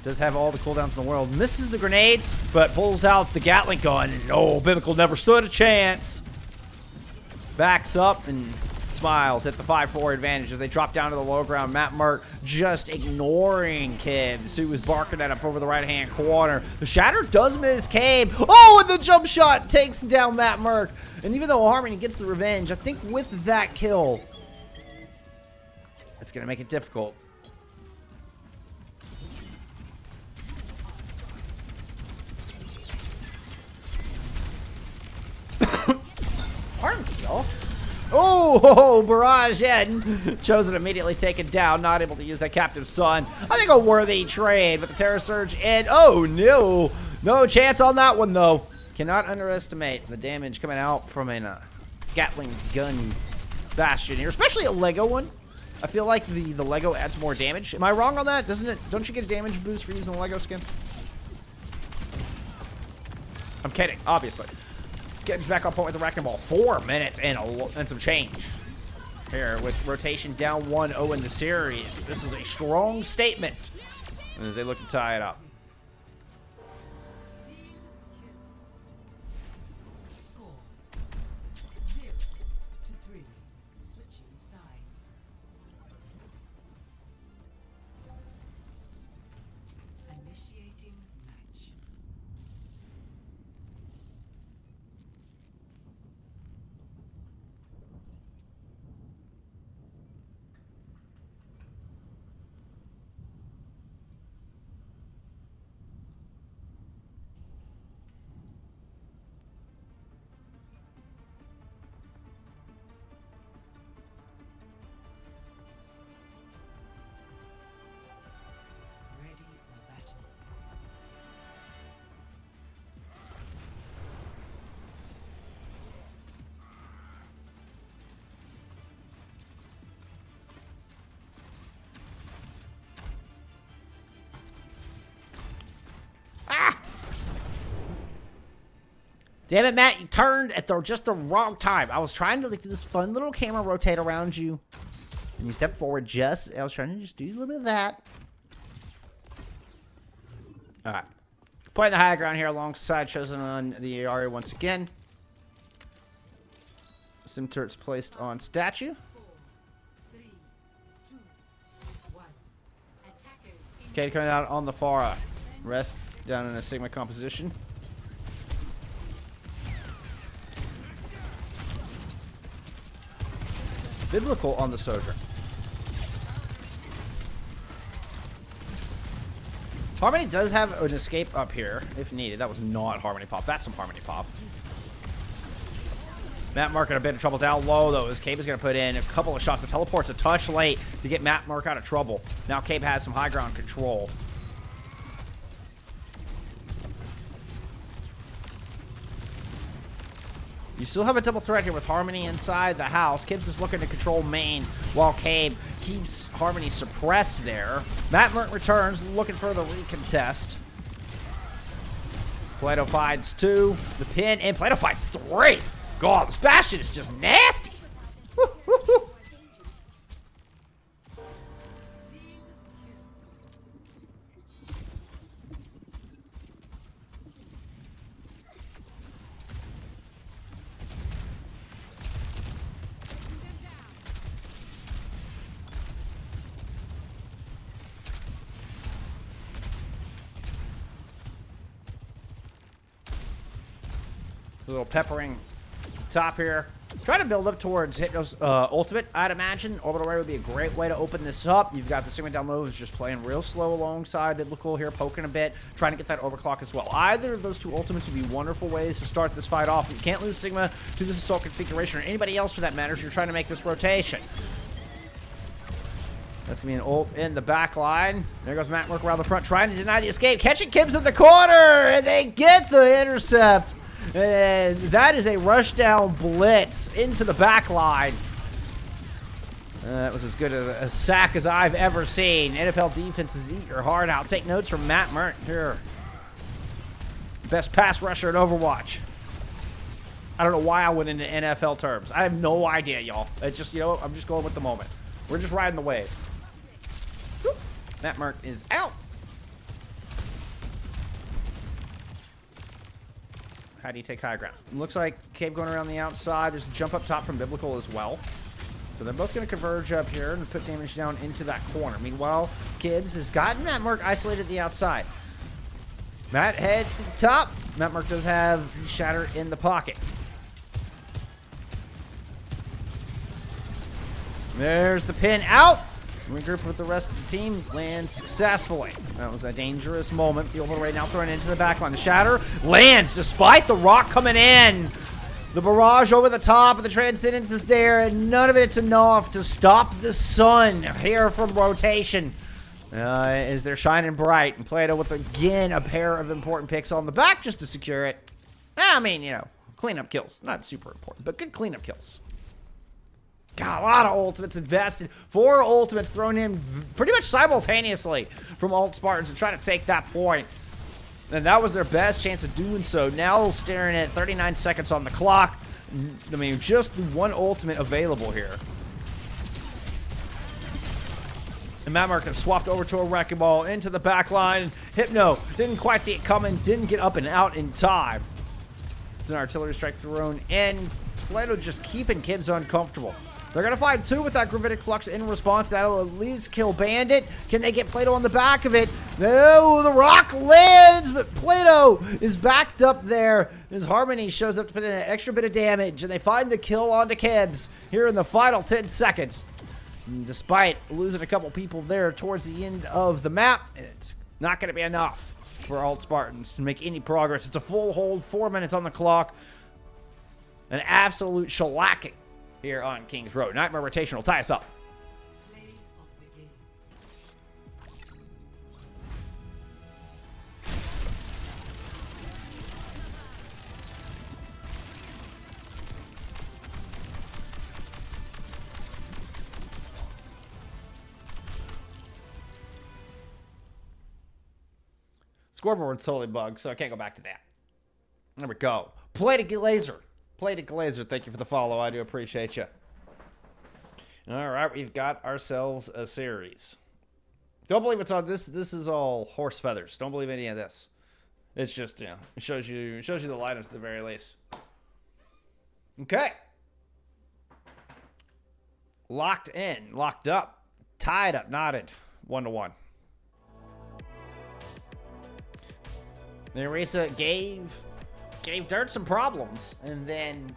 Does have all the cooldowns in the world. Misses the grenade, but pulls out the Gatling gun. Oh, Biblical never stood a chance. Backs up and smiles at the 5-4 advantage as they drop down to the low ground. Matt Merck just ignoring Kibbs, who was barking at him over the right-hand corner. The Shatter does miss Cabe. Oh, and the jump shot takes down Matt Merck. And even though Harmony gets the revenge, I think with that kill, it's going to make it difficult. Harmony, y'all. Oh, barrage in. Chosen immediately taken down. Not able to use that captive son. I think a worthy trade with the Terror Surge in. Oh, no. No chance on that one, though. Cannot underestimate the damage coming out from a Gatling gun bastion here, especially a Lego one. I feel like the Lego adds more damage. Am I wrong on that? Doesn't it? Don't you get a damage boost for using the Lego skin? I'm kidding, obviously. Getting back on point with the Wrecking Ball. 4 minutes and some change. Here with rotation down 1-0 in the series. This is a strong statement as they look to tie it up. Score 0-3. Switching sides. Initiating match. Ready for battle. Ah! Damn it, Matt. You turned at just the wrong time. I was trying to do this fun little camera rotate around you. And you stepped forward just... I was trying to just do a little bit of that. Alright. Playing the high ground here alongside Chosen on the Aria once again. Sim turrets placed on statue. 4, 3, 2, 1. Attackers in Kate coming out on the far rest down in a Sigma composition. Biblical on the Soldier. Harmony does have an escape up here if needed. That was not Harmony Pop. That's some Harmony Pop. Matt Mark in a bit of trouble down low, though, as Cabe is going to put in a couple of shots. The teleport's a touch late to get Matt Mark out of trouble. Now Cabe has some high ground control. You still have a double threat here with Harmony inside the house. Kibbs is looking to control main while Cabe keeps Harmony suppressed there. Matt Merck returns, looking for the recontest. Plato finds 2. The pin, and Plato finds 3. God, this Bastion is just nasty. Woo, woo, woo. A little peppering top here. Try to build up towards Hypno's ultimate, I'd imagine. Orbital Ray would be a great way to open this up. You've got the Sigma down low who's just playing real slow alongside Biblical here, poking a bit, trying to get that overclock as well. Either of those two ultimates would be wonderful ways to start this fight off. You can't lose Sigma to this assault configuration, or anybody else for that matter, if you're trying to make this rotation. That's going to be an ult in the back line. There goes Matt Merck around the front, trying to deny the escape. Catching Kibbs in the corner, and they get the intercept. And that is a rushdown blitz into the back line. That was as good a sack as I've ever seen. NFL defenses eat your heart out. Take notes from Matt Merck here. Best pass rusher in Overwatch. I don't know why I went into NFL terms. I have no idea, y'all. It's just, you know, I'm just going with the moment. We're just riding the wave. Whoop. Matt Merck is out. How do you take high ground? Looks like Cabe going around the outside. There's a jump up top from Biblical as well. So they're both going to converge up here and put damage down into that corner. Meanwhile, Kibbs has gotten Matt Merck isolated at the outside. Matt heads to the top. Matt Merck does have Shatter in the pocket. There's the pin out. Regroup with the rest of the team. Lands successfully. That was a dangerous moment. The Orbital Ray now thrown into the back line. The Shatter lands despite the rock coming in. The barrage over the top of the Transcendence is there, and none of it's enough to stop the sun here from rotation. As they're shining bright. And Plato with, again, a pair of important picks on the back just to secure it. I mean, you know, cleanup kills. Not super important, but good cleanup kills. Got a lot of ultimates invested. 4 ultimates thrown in pretty much simultaneously from Alt-Spartans to try to take that point. And that was their best chance of doing so. Now staring at 39 seconds on the clock. I mean, just the one ultimate available here. And Matt Mark swapped over to a wrecking ball into the back line. Hypno didn't quite see it coming. Didn't get up and out in time. It's an artillery strike thrown in. Plato just keeping Kibbs uncomfortable. They're going to find 2 with that Gravitic Flux in response. That'll at least kill Bandit. Can they get Plato on the back of it? No, the rock lands, but Plato is backed up there as Harmony shows up to put in an extra bit of damage, and they find the kill onto Kibbs here in the final 10 seconds. And despite losing a couple people there towards the end of the map, it's not going to be enough for Alt-Spartans to make any progress. It's a full hold, 4 minutes on the clock. An absolute shellacking here on King's Road. Nightmare rotation will tie us up. Play of the game. Scoreboard's totally bugged, so I can't go back to that. There we go. Play to Laser. Plated Glazer, thank you for the follow. I do appreciate you. All right, we've got ourselves a series. Don't believe it's on this. This is all horse feathers. Don't believe any of this. It's just, you know, it shows you the lineups at the very least. Okay. Locked in, locked up, tied up, knotted, 1-1. Nerissa gave Dirt some problems, and then,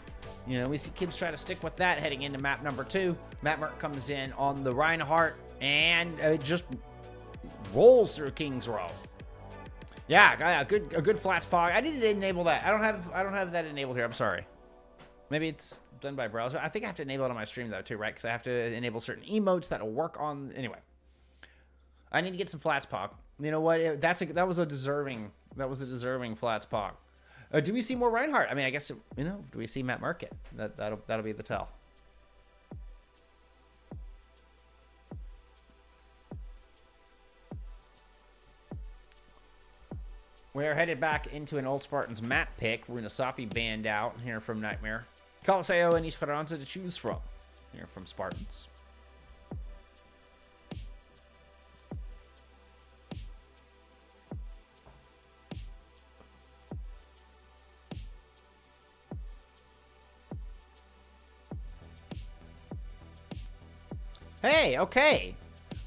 you know, we see Kibbs try to stick with that heading into map number 2. Matt Merck comes in on the Reinhardt, and it just rolls through King's Row. Yeah, a good flat spot. I need to enable that. I don't have that enabled here. I'm sorry. Maybe it's done by browser. I think I have to enable it on my stream though too, right? Because I have to enable certain emotes that'll work on. Anyway, I need to get some flats pop. You know what? That was a deserving flats pop. Do we see more Reinhardt? I mean, I guess do we see Matt Market? That'll be the tell. We are headed back into an Alt-Spartans map pick. We're in a Soppy band out here from Nightmare. Coliseo and Esperanza to choose from here from Spartans. Hey, okay.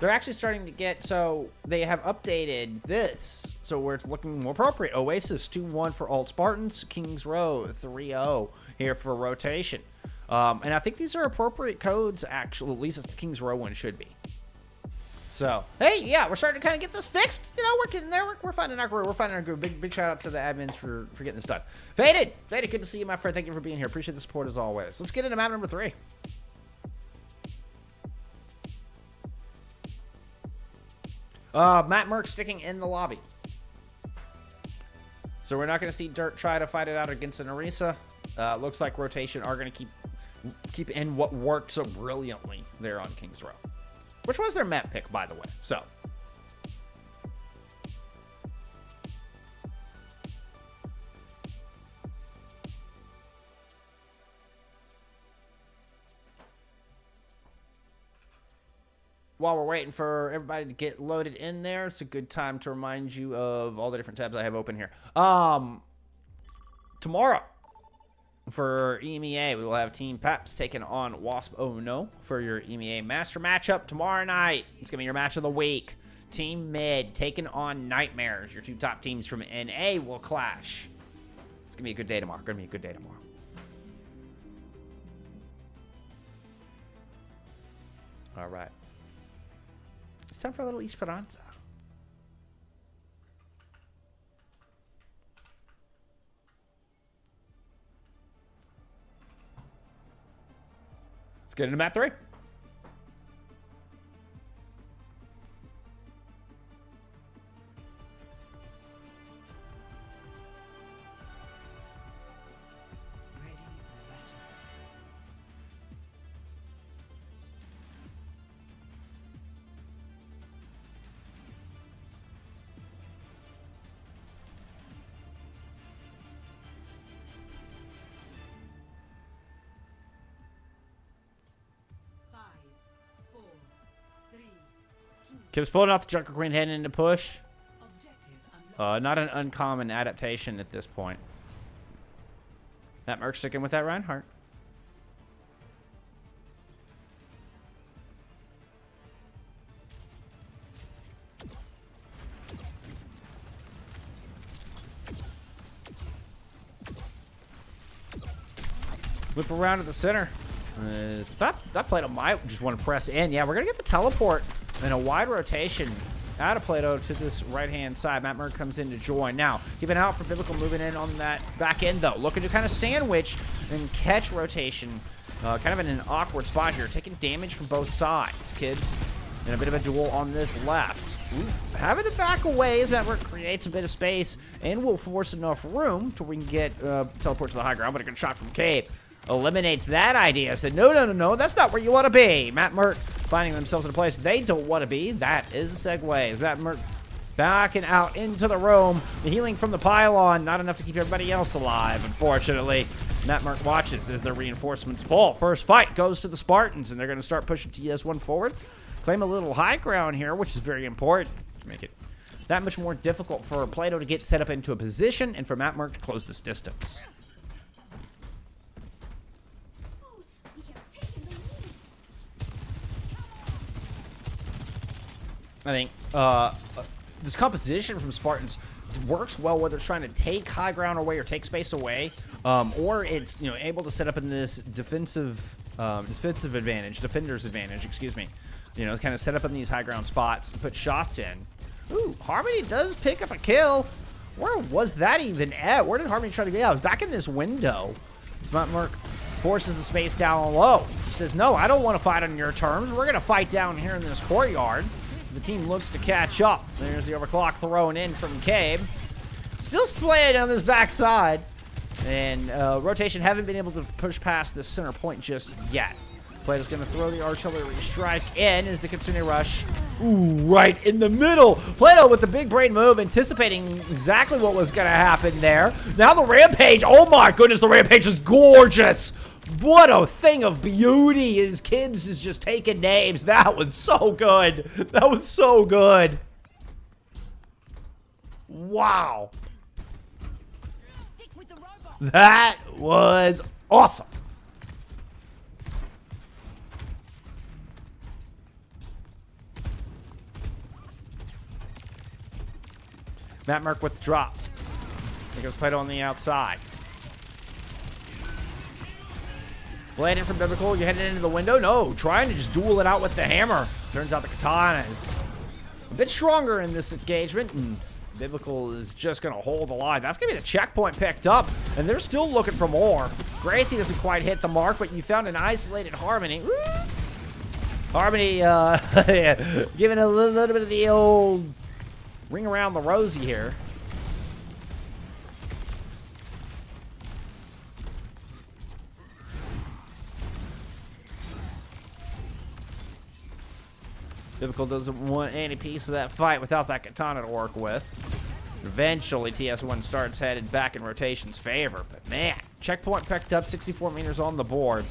They're actually starting to get, so they have updated this, so where it's looking more appropriate. Oasis 2-1 for Alt-Spartans, Kings Row 3-0 here for rotation. And I think these are appropriate codes, actually, at least as the Kings Row one should be. So, hey, yeah, we're starting to kind of get this fixed. You know, we're getting there. We're finding our groove. We're finding our groove. Big shout out to the admins for getting this done. Faded, good to see you, my friend. Thank you for being here. Appreciate the support as always. Let's get into map number 3. Matt Merck sticking in the lobby. So we're not going to see Dirt try to fight it out against an Orisa. Looks like rotation are going to keep in what worked so brilliantly there on Kings Row. Which was their map pick, by the way. So. While we're waiting for everybody to get loaded in there, it's a good time to remind you of all the different tabs I have open here. Tomorrow, for EMEA, we will have Team Paps taking on Wasp Oh No for your EMEA Master matchup tomorrow night. It's going to be your match of the week. Team Mid taking on Nightmares. Your two top teams from NA will clash. It's going to be a good day tomorrow. All right. It's time for a little Esperanza. Let's get into map 3. Kip's pulling off the Junker Queen heading into push. Not an uncommon adaptation at this point. Matt Merck sticking with that Reinhardt. Whip around at the center. That Plato might just want to press in. Yeah, we're going to get the teleport and a wide rotation out of Plato to this right-hand side. Matt Merck comes in to join. Now, keeping out for Biblical moving in on that back end, though. Looking to kind of sandwich and catch rotation. Kind of in an awkward spot here. Taking damage from both sides, kids. And a bit of a duel on this left. Ooh, having to back away as Matt Merck creates a bit of space and will force enough room to we can get teleport to the high ground. But a good shot from Cape. Eliminates that idea. Said, no, that's not where you want to be. Matt Merck finding themselves in a place they don't want to be. That is a segue. As Matt Merck backing out into the roam. The healing from the pylon, not enough to keep everybody else alive, unfortunately. Matt Merck watches as their reinforcements fall. First fight goes to the Spartans, and they're going to start pushing TS1 forward. Claim a little high ground here, which is very important to make it that much more difficult for Plato to get set up into a position and for Matt Merck to close this distance. I think this composition from Spartans works well whether it's trying to take high ground away or take space away, or it's able to set up in this defender's advantage, excuse me. Kind of set up in these high ground spots and put shots in. Ooh, Harmony does pick up a kill. Where was that even at? Where did Harmony try to get out? It was back in this window. Matt Merck forces the space down low. He says, no, I don't want to fight on your terms. We're going to fight down here in this courtyard. The team looks to catch up. There's the overclock thrown in from Cabe. Still playing on this backside. And rotation haven't been able to push past this center point just yet. Plato's going to throw the artillery strike in as the Kitsune Rush. Ooh, right in the middle. Plato with the big brain move, anticipating exactly what was going to happen there. Now the Rampage. Oh my goodness, the Rampage is gorgeous. What a thing of beauty. His Kibbs is just taking names. That was so good. That was so good. Wow. That was awesome. Matt Merck with the drop. There goes Plato on the outside. Blade in from Biblical. You heading into the window? No. Trying to just duel it out with the hammer. Turns out the katana is a bit stronger in this engagement. And Biblical is just going to hold the line. That's going to be the checkpoint picked up. And they're still looking for more. Gracie doesn't quite hit the mark, but you found an isolated Harmony. Woo! Harmony giving a little bit of the old ring around the rosy here. Biblical doesn't want any piece of that fight without that katana to work with. Eventually, TS1 starts headed back in rotation's favor. But man, checkpoint picked up, 64 meters on the board.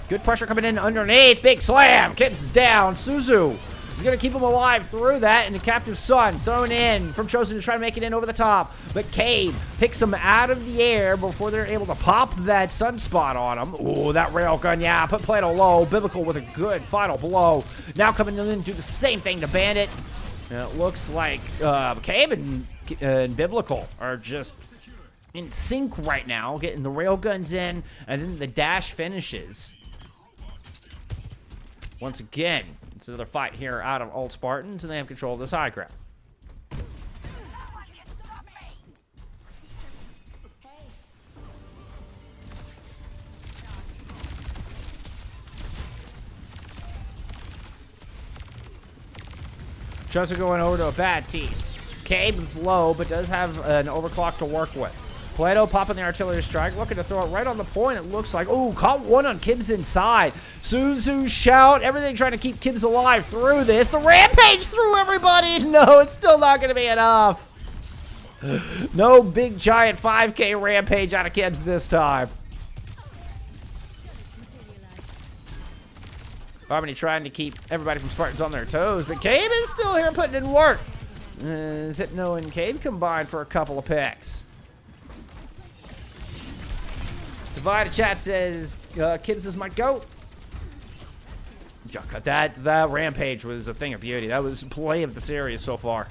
Good pressure coming in underneath. Big slam. Kibbs is down. Suzu is going to keep him alive through that. And the Captive Sun thrown in from Chosen to try to make it in over the top. But Cade picks him out of the air before they're able to pop that sunspot on him. Ooh, that railgun, yeah. Put Plato low. Biblical with a good final blow. Now coming in and do the same thing to Bandit. And it looks like Cade and Biblical are just in sync right now. Getting the railguns in. And then the dash finishes. Once again, it's another fight here out of Alt-Spartans, and they have control of this high ground. Chosen going over to a bad tease. Cabe is low, but does have an overclock to work with. Plato popping the artillery strike, looking to throw it right on the point, it looks like. Oh, caught one on Kibbs inside. Suzu shout, everything trying to keep Kibbs alive through this. The Rampage through everybody. No, it's still not going to be enough. No big giant 5K Rampage out of Kibbs this time. Harmony trying to keep everybody from Spartans on their toes, but Cabe is still here putting in work. Hypno and Cabe combined for a couple of picks. Divided chat says, Kibbs is my goat. That Rampage was a thing of beauty. That was play of the series so far.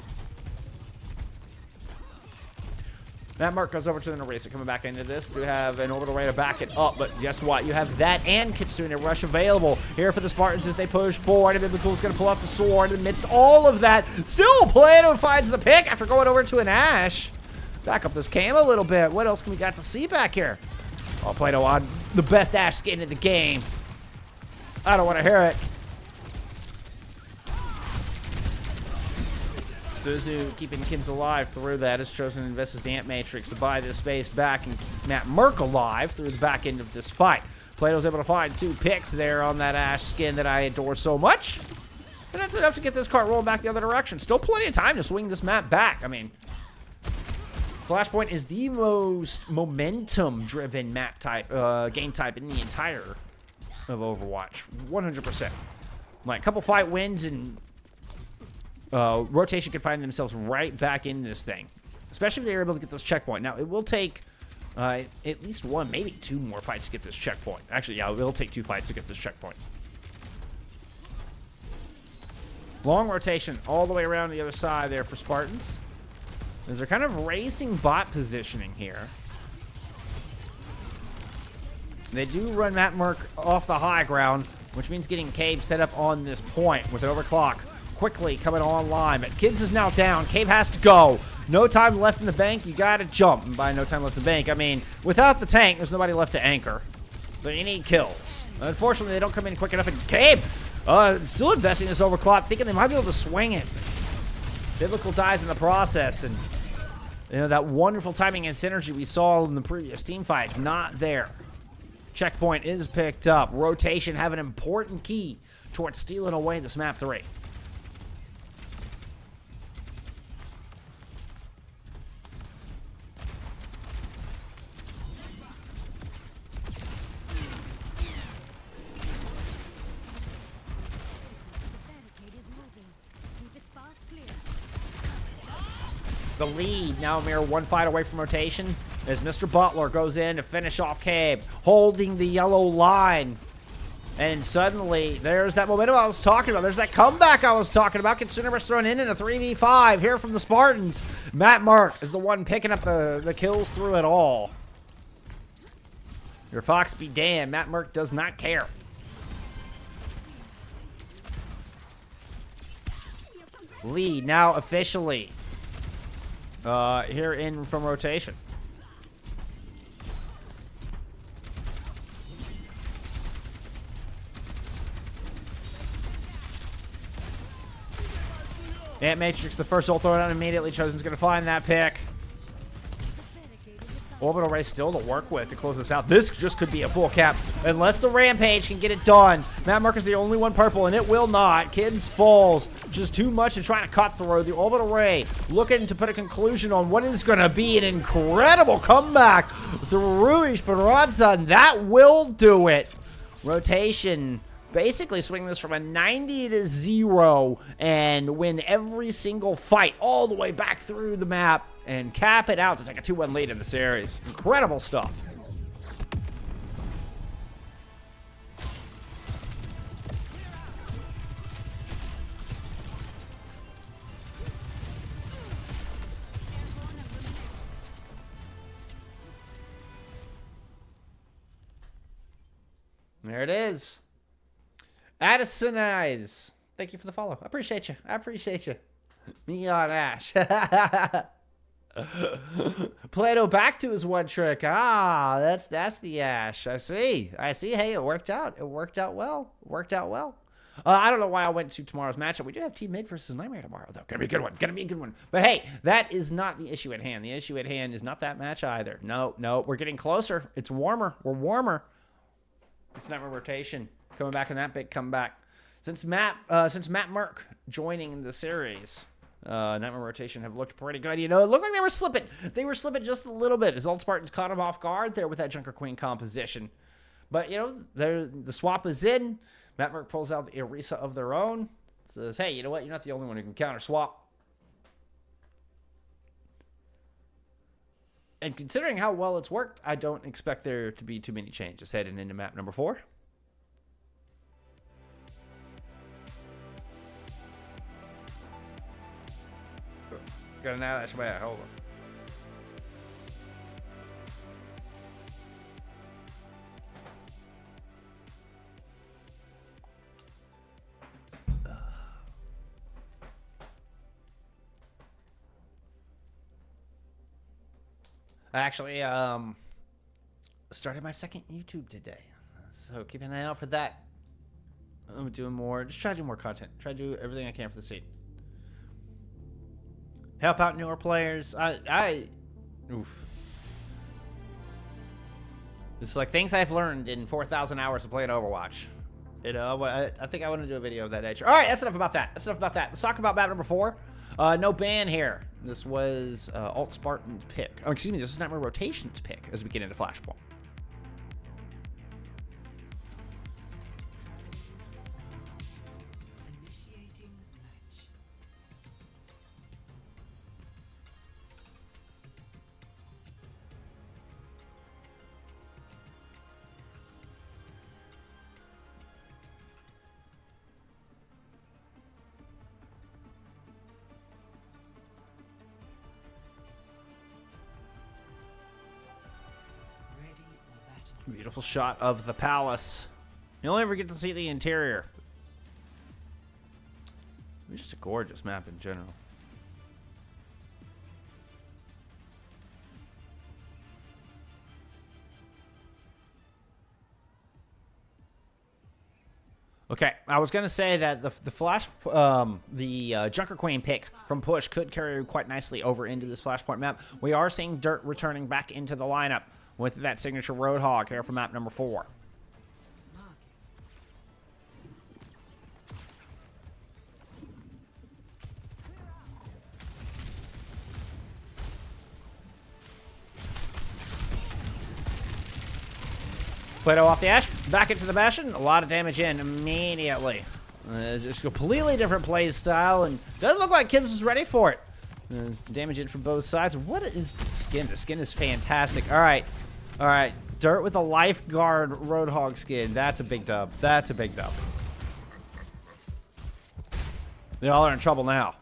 Matt Mark goes over to the Narisa, coming back into this. Do have an orbital ray to back it up, but guess what? You have that and Kitsune Rush available here for the Spartans as they push forward. And Biblical's going to pull out the sword amidst all of that. Still, Plato finds the pick after going over to an Ash. Back up this cam a little bit. What else can we got to see back here? Oh, Plato on the best Ash skin in the game. I don't want to hear it. Suzu keeping Kibbs alive through that as Chosen invests the Ant Matrix to buy this space back and keep Matt Merck alive through the back end of this fight. Plato's able to find 2 picks there on that Ash skin that I adore so much. And that's enough to get this cart rolling back the other direction. Still plenty of time to swing this map back. I mean, Flashpoint is the most momentum-driven map type, game type in the entire of Overwatch. 100%. Like, a couple fight wins and rotation can find themselves right back in this thing. Especially if they're able to get this checkpoint. Now, it will take at least 1, maybe 2 more fights to get this checkpoint. Actually, yeah, it will take 2 fights to get this checkpoint. Long rotation all the way around the other side there for Spartans. As they're kind of racing bot positioning here. They do run Matt Merck off the high ground, which means getting Cave set up on this point with overclock quickly coming online. But Kibbs is now down. Cave has to go. No time left in the bank. You got to jump. And by no time left in the bank, I mean, without the tank, there's nobody left to anchor. So you need kills. Unfortunately, they don't come in quick enough. And Cabe, still investing this overclock, thinking they might be able to swing it. Biblical dies in the process, and you know that wonderful timing and synergy we saw in the previous team fights, not there. Checkpoint is picked up. Rotation have an important key towards stealing away this map 3. The lead now a mere 1 fight away from rotation as Mr. Butler goes in to finish off Cabe, holding the yellow line. And suddenly, there's that momentum I was talking about. There's that comeback I was talking about. Consumers thrown in a 3v5 here from the Spartans. Matt Mark is the one picking up the kills through it all. Your Fox be damned. Matt Mark does not care. Lead now officially here in from rotation. Ant Matrix, the first ult thrown out immediately. Chosen's going to find that pick. Orbital Ray still to work with to close this out. This just could be a full cap unless the Rampage can get it done. Matt Mark is the only one purple, and it will not. Kids falls just too much and trying to cut through. The Orbital Ray looking to put a conclusion on what is going to be an incredible comeback through Esperanza, and that will do it. Rotation basically swing this from a 90 to 0 and win every single fight all the way back through the map and cap it out to take a 2-1 lead in the series. Incredible stuff. There it is. Addison Eyes, thank you for the follow. I appreciate you. I appreciate you. Me on Ash. Plato back to his one trick. Ah, that's the Ash. I see. Hey, it worked out. It worked out well. I don't know why I went to tomorrow's matchup. We do have Team Mid versus Nightmare tomorrow, though. Gonna be a good one. But hey, that is not the issue at hand. The issue at hand is not that match either. No, we're getting closer. It's warmer. We're warmer. It's Nightmare rotation. Coming back in that big comeback. Since Matt Merck joining the series, Nightmare rotation have looked pretty good. You know, it looked like they were slipping. They were slipping just a little bit as Alt-Spartans caught him off guard there with that Junker Queen composition. But, you know, the swap is in. Matt Merck pulls out the Orisa of their own. Says, hey, you know what? You're not the only one who can counter swap. And considering how well it's worked, I don't expect there to be too many changes heading into map number 4. Got now that's bad. Hold on. I actually started my second YouTube today, so keep an eye out for that. I'm doing more. Just try to do more content. Try to do everything I can for the scene. Help out newer players. Oof. It's like things I've learned in 4,000 hours of playing Overwatch. You know, I think I want to do a video of that nature. All right, that's enough about that. Let's talk about map number 4. No ban here. This was Alt-Spartans pick. Oh, excuse me, this is Nightmare Rotation's pick as we get into Flashpoint. Initiating match. Ready for battle. Beautiful shot of the palace. You only ever get to see the interior. It's just a gorgeous map in general. Okay, I was gonna say that the Junker Queen pick from Push could carry quite nicely over into this Flashpoint map. We are seeing Dirt returning back into the lineup with that signature Roadhog here for map number 4. Plato off the Ash, back into the Bastion, a lot of damage in immediately. Just completely different play style, and doesn't look like Kibbs was ready for it. Damage in from both sides. What is the skin? The skin is fantastic. All right. Dirt with a Lifeguard Roadhog skin. That's a big dub. That's a big dub. They all are in trouble now.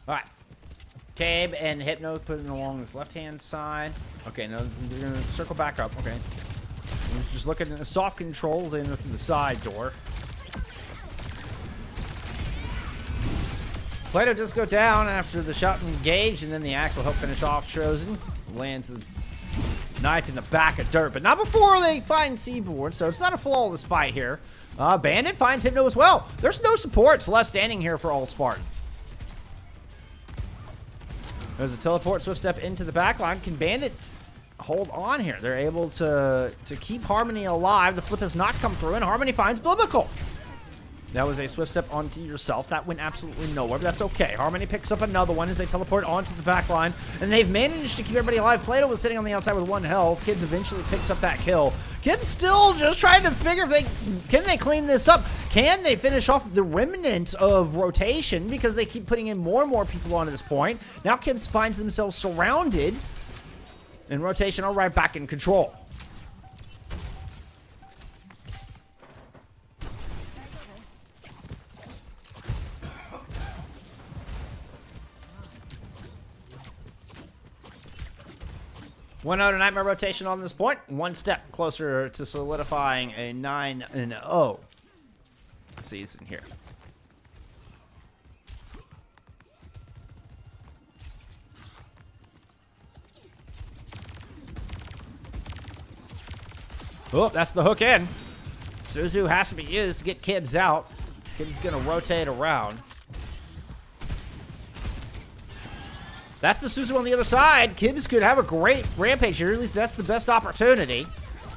Alright. Cabe and Hypno putting along this left-hand side. Okay, now they're going to circle back up. Okay. Just looking at the soft controls in through the side door. Plato does go down after the shot engaged, and then the axe will help finish off Chosen. Lands the knife in the back of Dirt, but not before they find Seaboard, so it's not a flawless fight here. Bandit finds Hypno as well. There's no supports left standing here for Alt-Spartan. There's a teleport swift step into the backline. Can Bandit hold on here? They're able to keep Harmony alive. The flip has not come through, and Harmony finds Biblical. That was a swift step onto yourself. That went absolutely nowhere, but that's okay. Harmony picks up another one as they teleport onto the backline, and they've managed to keep everybody alive. Plato was sitting on the outside with 1 health. Kibbs eventually picks up that kill. Kibbs still just trying to figure if can they clean this up? Can they finish off the remnants of rotation, because they keep putting in more and more people onto this point. Now Kibbs finds themselves surrounded, and rotation are right back in control. One out of Nightmare rotation on this point. One step closer to solidifying a 9-0 season here. Oh, that's the hook in. Suzu has to be used to get Kibbs out. Kibbs is going to rotate around. That's the Suzu on the other side. Kibbs could have a great rampage here. At least that's the best opportunity.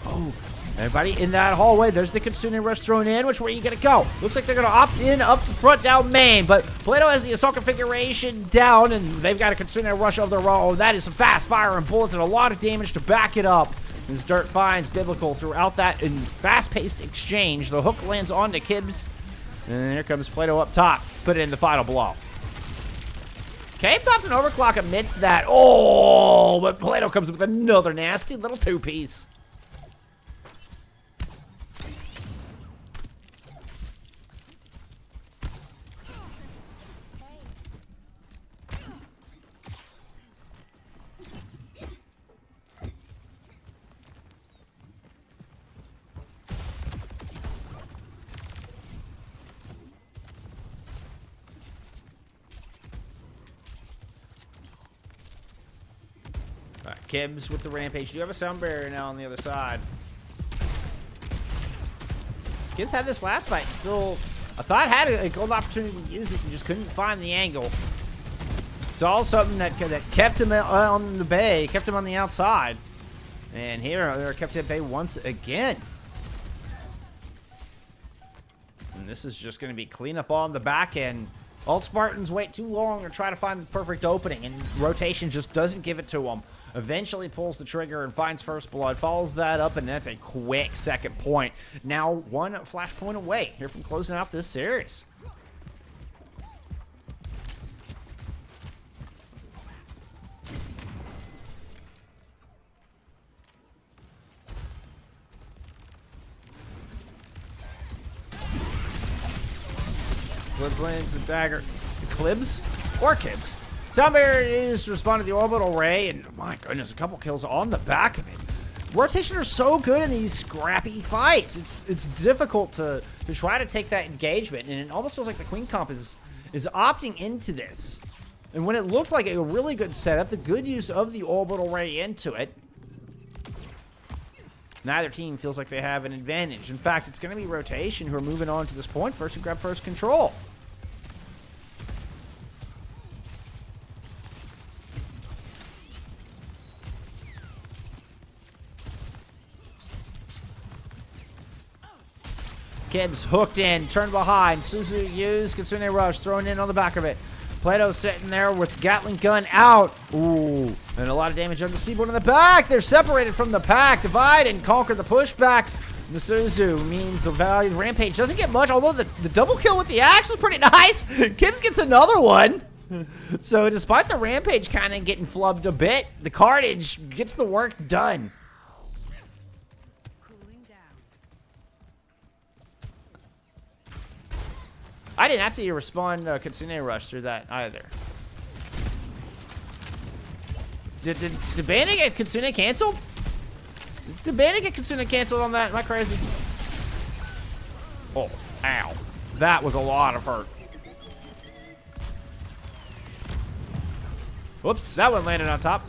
Oh, everybody in that hallway. There's the Kitsune Rush thrown in. Which way are you going to go? Looks like they're going to opt in up the front down main. But Plato has the assault configuration down, and they've got a Kitsune Rush of their own. That is some fast fire and bullets and a lot of damage to back it up. As Dirt finds Biblical throughout that in fast-paced exchange. The hook lands onto Kibbs. And here comes Plato up top. Put in the final blow. Cave popped an overclock amidst that. Oh, but Plato comes with another nasty little 2-piece. Kibbs with the rampage. Do you have a sound barrier now on the other side? Kibbs had this last fight. Still, I thought had a gold opportunity to use it and just couldn't find the angle. It's all something that kept him on the bay, kept him on the outside. And here, they're kept at bay once again. And this is just going to be cleanup on the back end. Alt-Spartans wait too long to try to find the perfect opening, and rotation just doesn't give it to them. Eventually pulls the trigger and finds first blood, follows that up, and that's a quick second point. Now one flashpoint away here from closing out this series. Clibs lands the dagger. Clibs or Kibbs? Sound barrier is to respond to the orbital ray, and my goodness, a couple kills on the back of it. Rotation are so good in these scrappy fights. It's difficult to try to take that engagement, and it almost feels like the Queen comp is opting into this. And when it looked like a really good setup, the good use of the orbital ray into it, neither team feels like they have an advantage. In fact, it's going to be rotation who are moving on to this point first and grab first control. Kibbs hooked in, turned behind. Suzu used Kitsune Rush, thrown in on the back of it. Plato sitting there with Gatling gun out. Ooh, and a lot of damage on the Seaboard in the back. They're separated from the pack. Divide and conquer the pushback. The Suzu means the value. The Rampage doesn't get much, although the double kill with the axe is pretty nice. Kibbs gets another one. So despite the Rampage kind of getting flubbed a bit, the Carnage gets the work done. I did not see you respond Kitsune Rush through that either. Did Bandit get Kitsune canceled? Did Bandit get Kitsune canceled on that? Am I crazy? Oh, ow. That was a lot of hurt. Whoops, that one landed on top.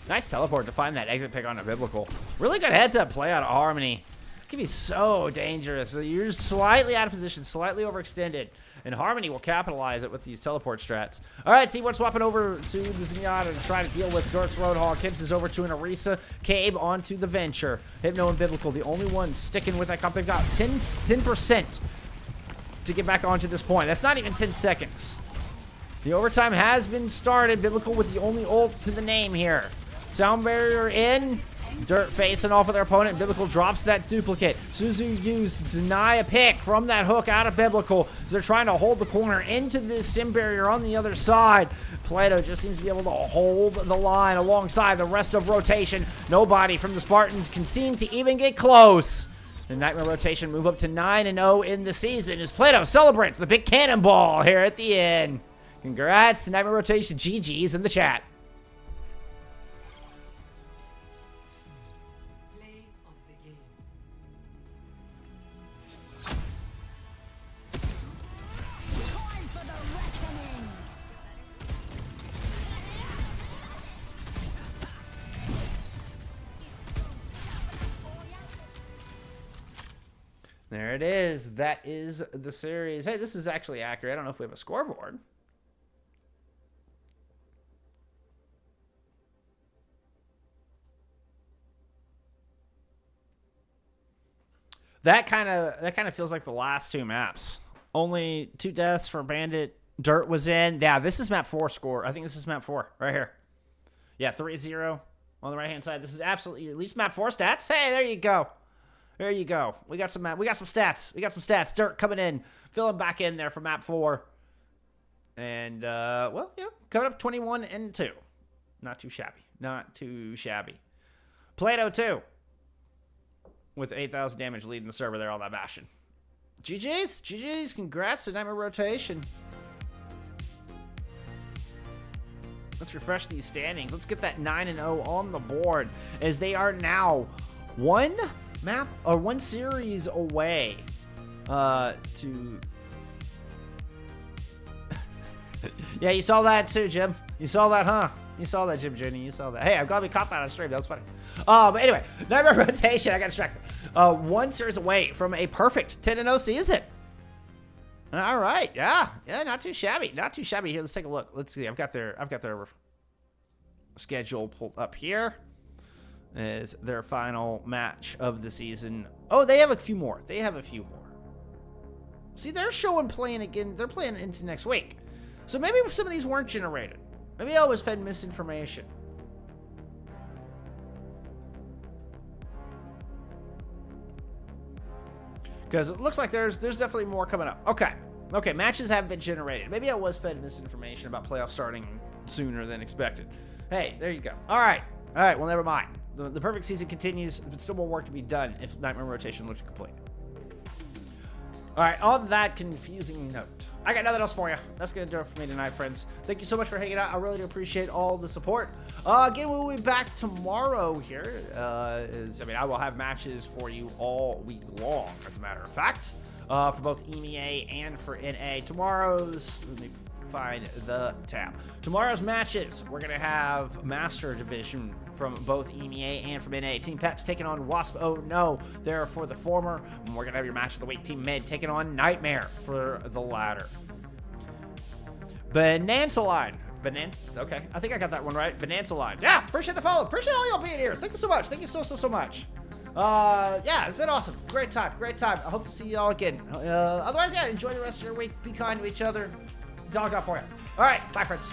Nice teleport to find that exit pick on a biblical. Really good heads up play out of Harmony. It can be so dangerous. You're slightly out of position, slightly overextended, and Harmony will capitalize it with these teleport strats. All right, Seaboard swapping over to the Zenyatta to try to deal with Dirt's Roadhog. Kibbs is over to an Orisa. Cabe onto the Venture. Hypno and Biblical, the only ones sticking with that comp. They've got 10% to get back onto this point. That's not even 10 seconds. The overtime has been started. Biblical with the only ult to the name here. Sound barrier in. Dirt facing off of their opponent. Biblical drops that duplicate. Suzu used deny a pick from that hook out of Biblical as they're trying to hold the corner into this sim barrier on the other side. Plato just seems to be able to hold the line alongside the rest of rotation. Nobody from the Spartans can seem to even get close. The Nightmare rotation move up to 9-0 in the season as Plato celebrates the big cannonball here at the end. Congrats to Nightmare rotation. GG's in the chat. There it is. That is the series. Hey, this is actually accurate. I don't know if we have a scoreboard. That kind of feels like the last two maps. Only 2 deaths for Bandit. Dirt was in. Yeah, this is map 4 score. I think this is map 4 right here. Yeah, 3-0 on the right-hand side. This is absolutely at least map 4 stats. Hey, there you go. There you go. We got some stats. We got some stats. Dirt coming in, filling back in there for map 4. And well, you know, coming up 21-2. Not too shabby. Not too shabby. Plato 2 with 8,000 damage leading the server there on that Bastion. GG's. GG's. Congrats to Nightmare rotation. Let's refresh these standings. Let's get that 9-0 on the board as they are now one series away to yeah, you saw that too, Jim. You saw that, huh? You saw that, Jim Jr. You saw that. Hey, I've got to be caught that on stream. That was funny. But anyway, Nightmare rotation. I got distracted. One series away from a perfect 10-0 season. All right, yeah, not too shabby. Not too shabby. Here, let's take a look. Let's see. I've got their schedule pulled up here. Is their final match of the season. Oh, they have a few more. See, they're showing playing again. They're playing into next week. So maybe some of these weren't generated. Maybe I was fed misinformation. Because it looks like there's definitely more coming up. Okay, matches have been generated. Maybe I was fed misinformation about playoffs starting sooner than expected. Hey, there you go. All right, well, never mind. The perfect season continues, but still more work to be done if Nightmare rotation looks complete. All right, on that confusing note, I got nothing else for you. That's going to do it for me tonight, friends. Thank you so much for hanging out. I really do appreciate all the support. Again, we'll be back tomorrow here. I will have matches for you all week long, as a matter of fact, for both EMEA and for NA. Let me find the tab. Tomorrow's matches, we're going to have Master Division from both EMEA and from NA. Team Peps taking on Wasp. Oh no, they're for the former. And we're going to have your match of the week. Team Mid taking on Nightmare for the latter. Bonanza Line. Okay, I think I got that one right. Bonanza Line. Yeah, appreciate the follow. Appreciate all y'all being here. Thank you so much. Thank you so much. Yeah, it's been awesome. Great time. I hope to see y'all again. Otherwise, yeah, enjoy the rest of your week. Be kind to each other. That's all I got for you. All right, bye, friends.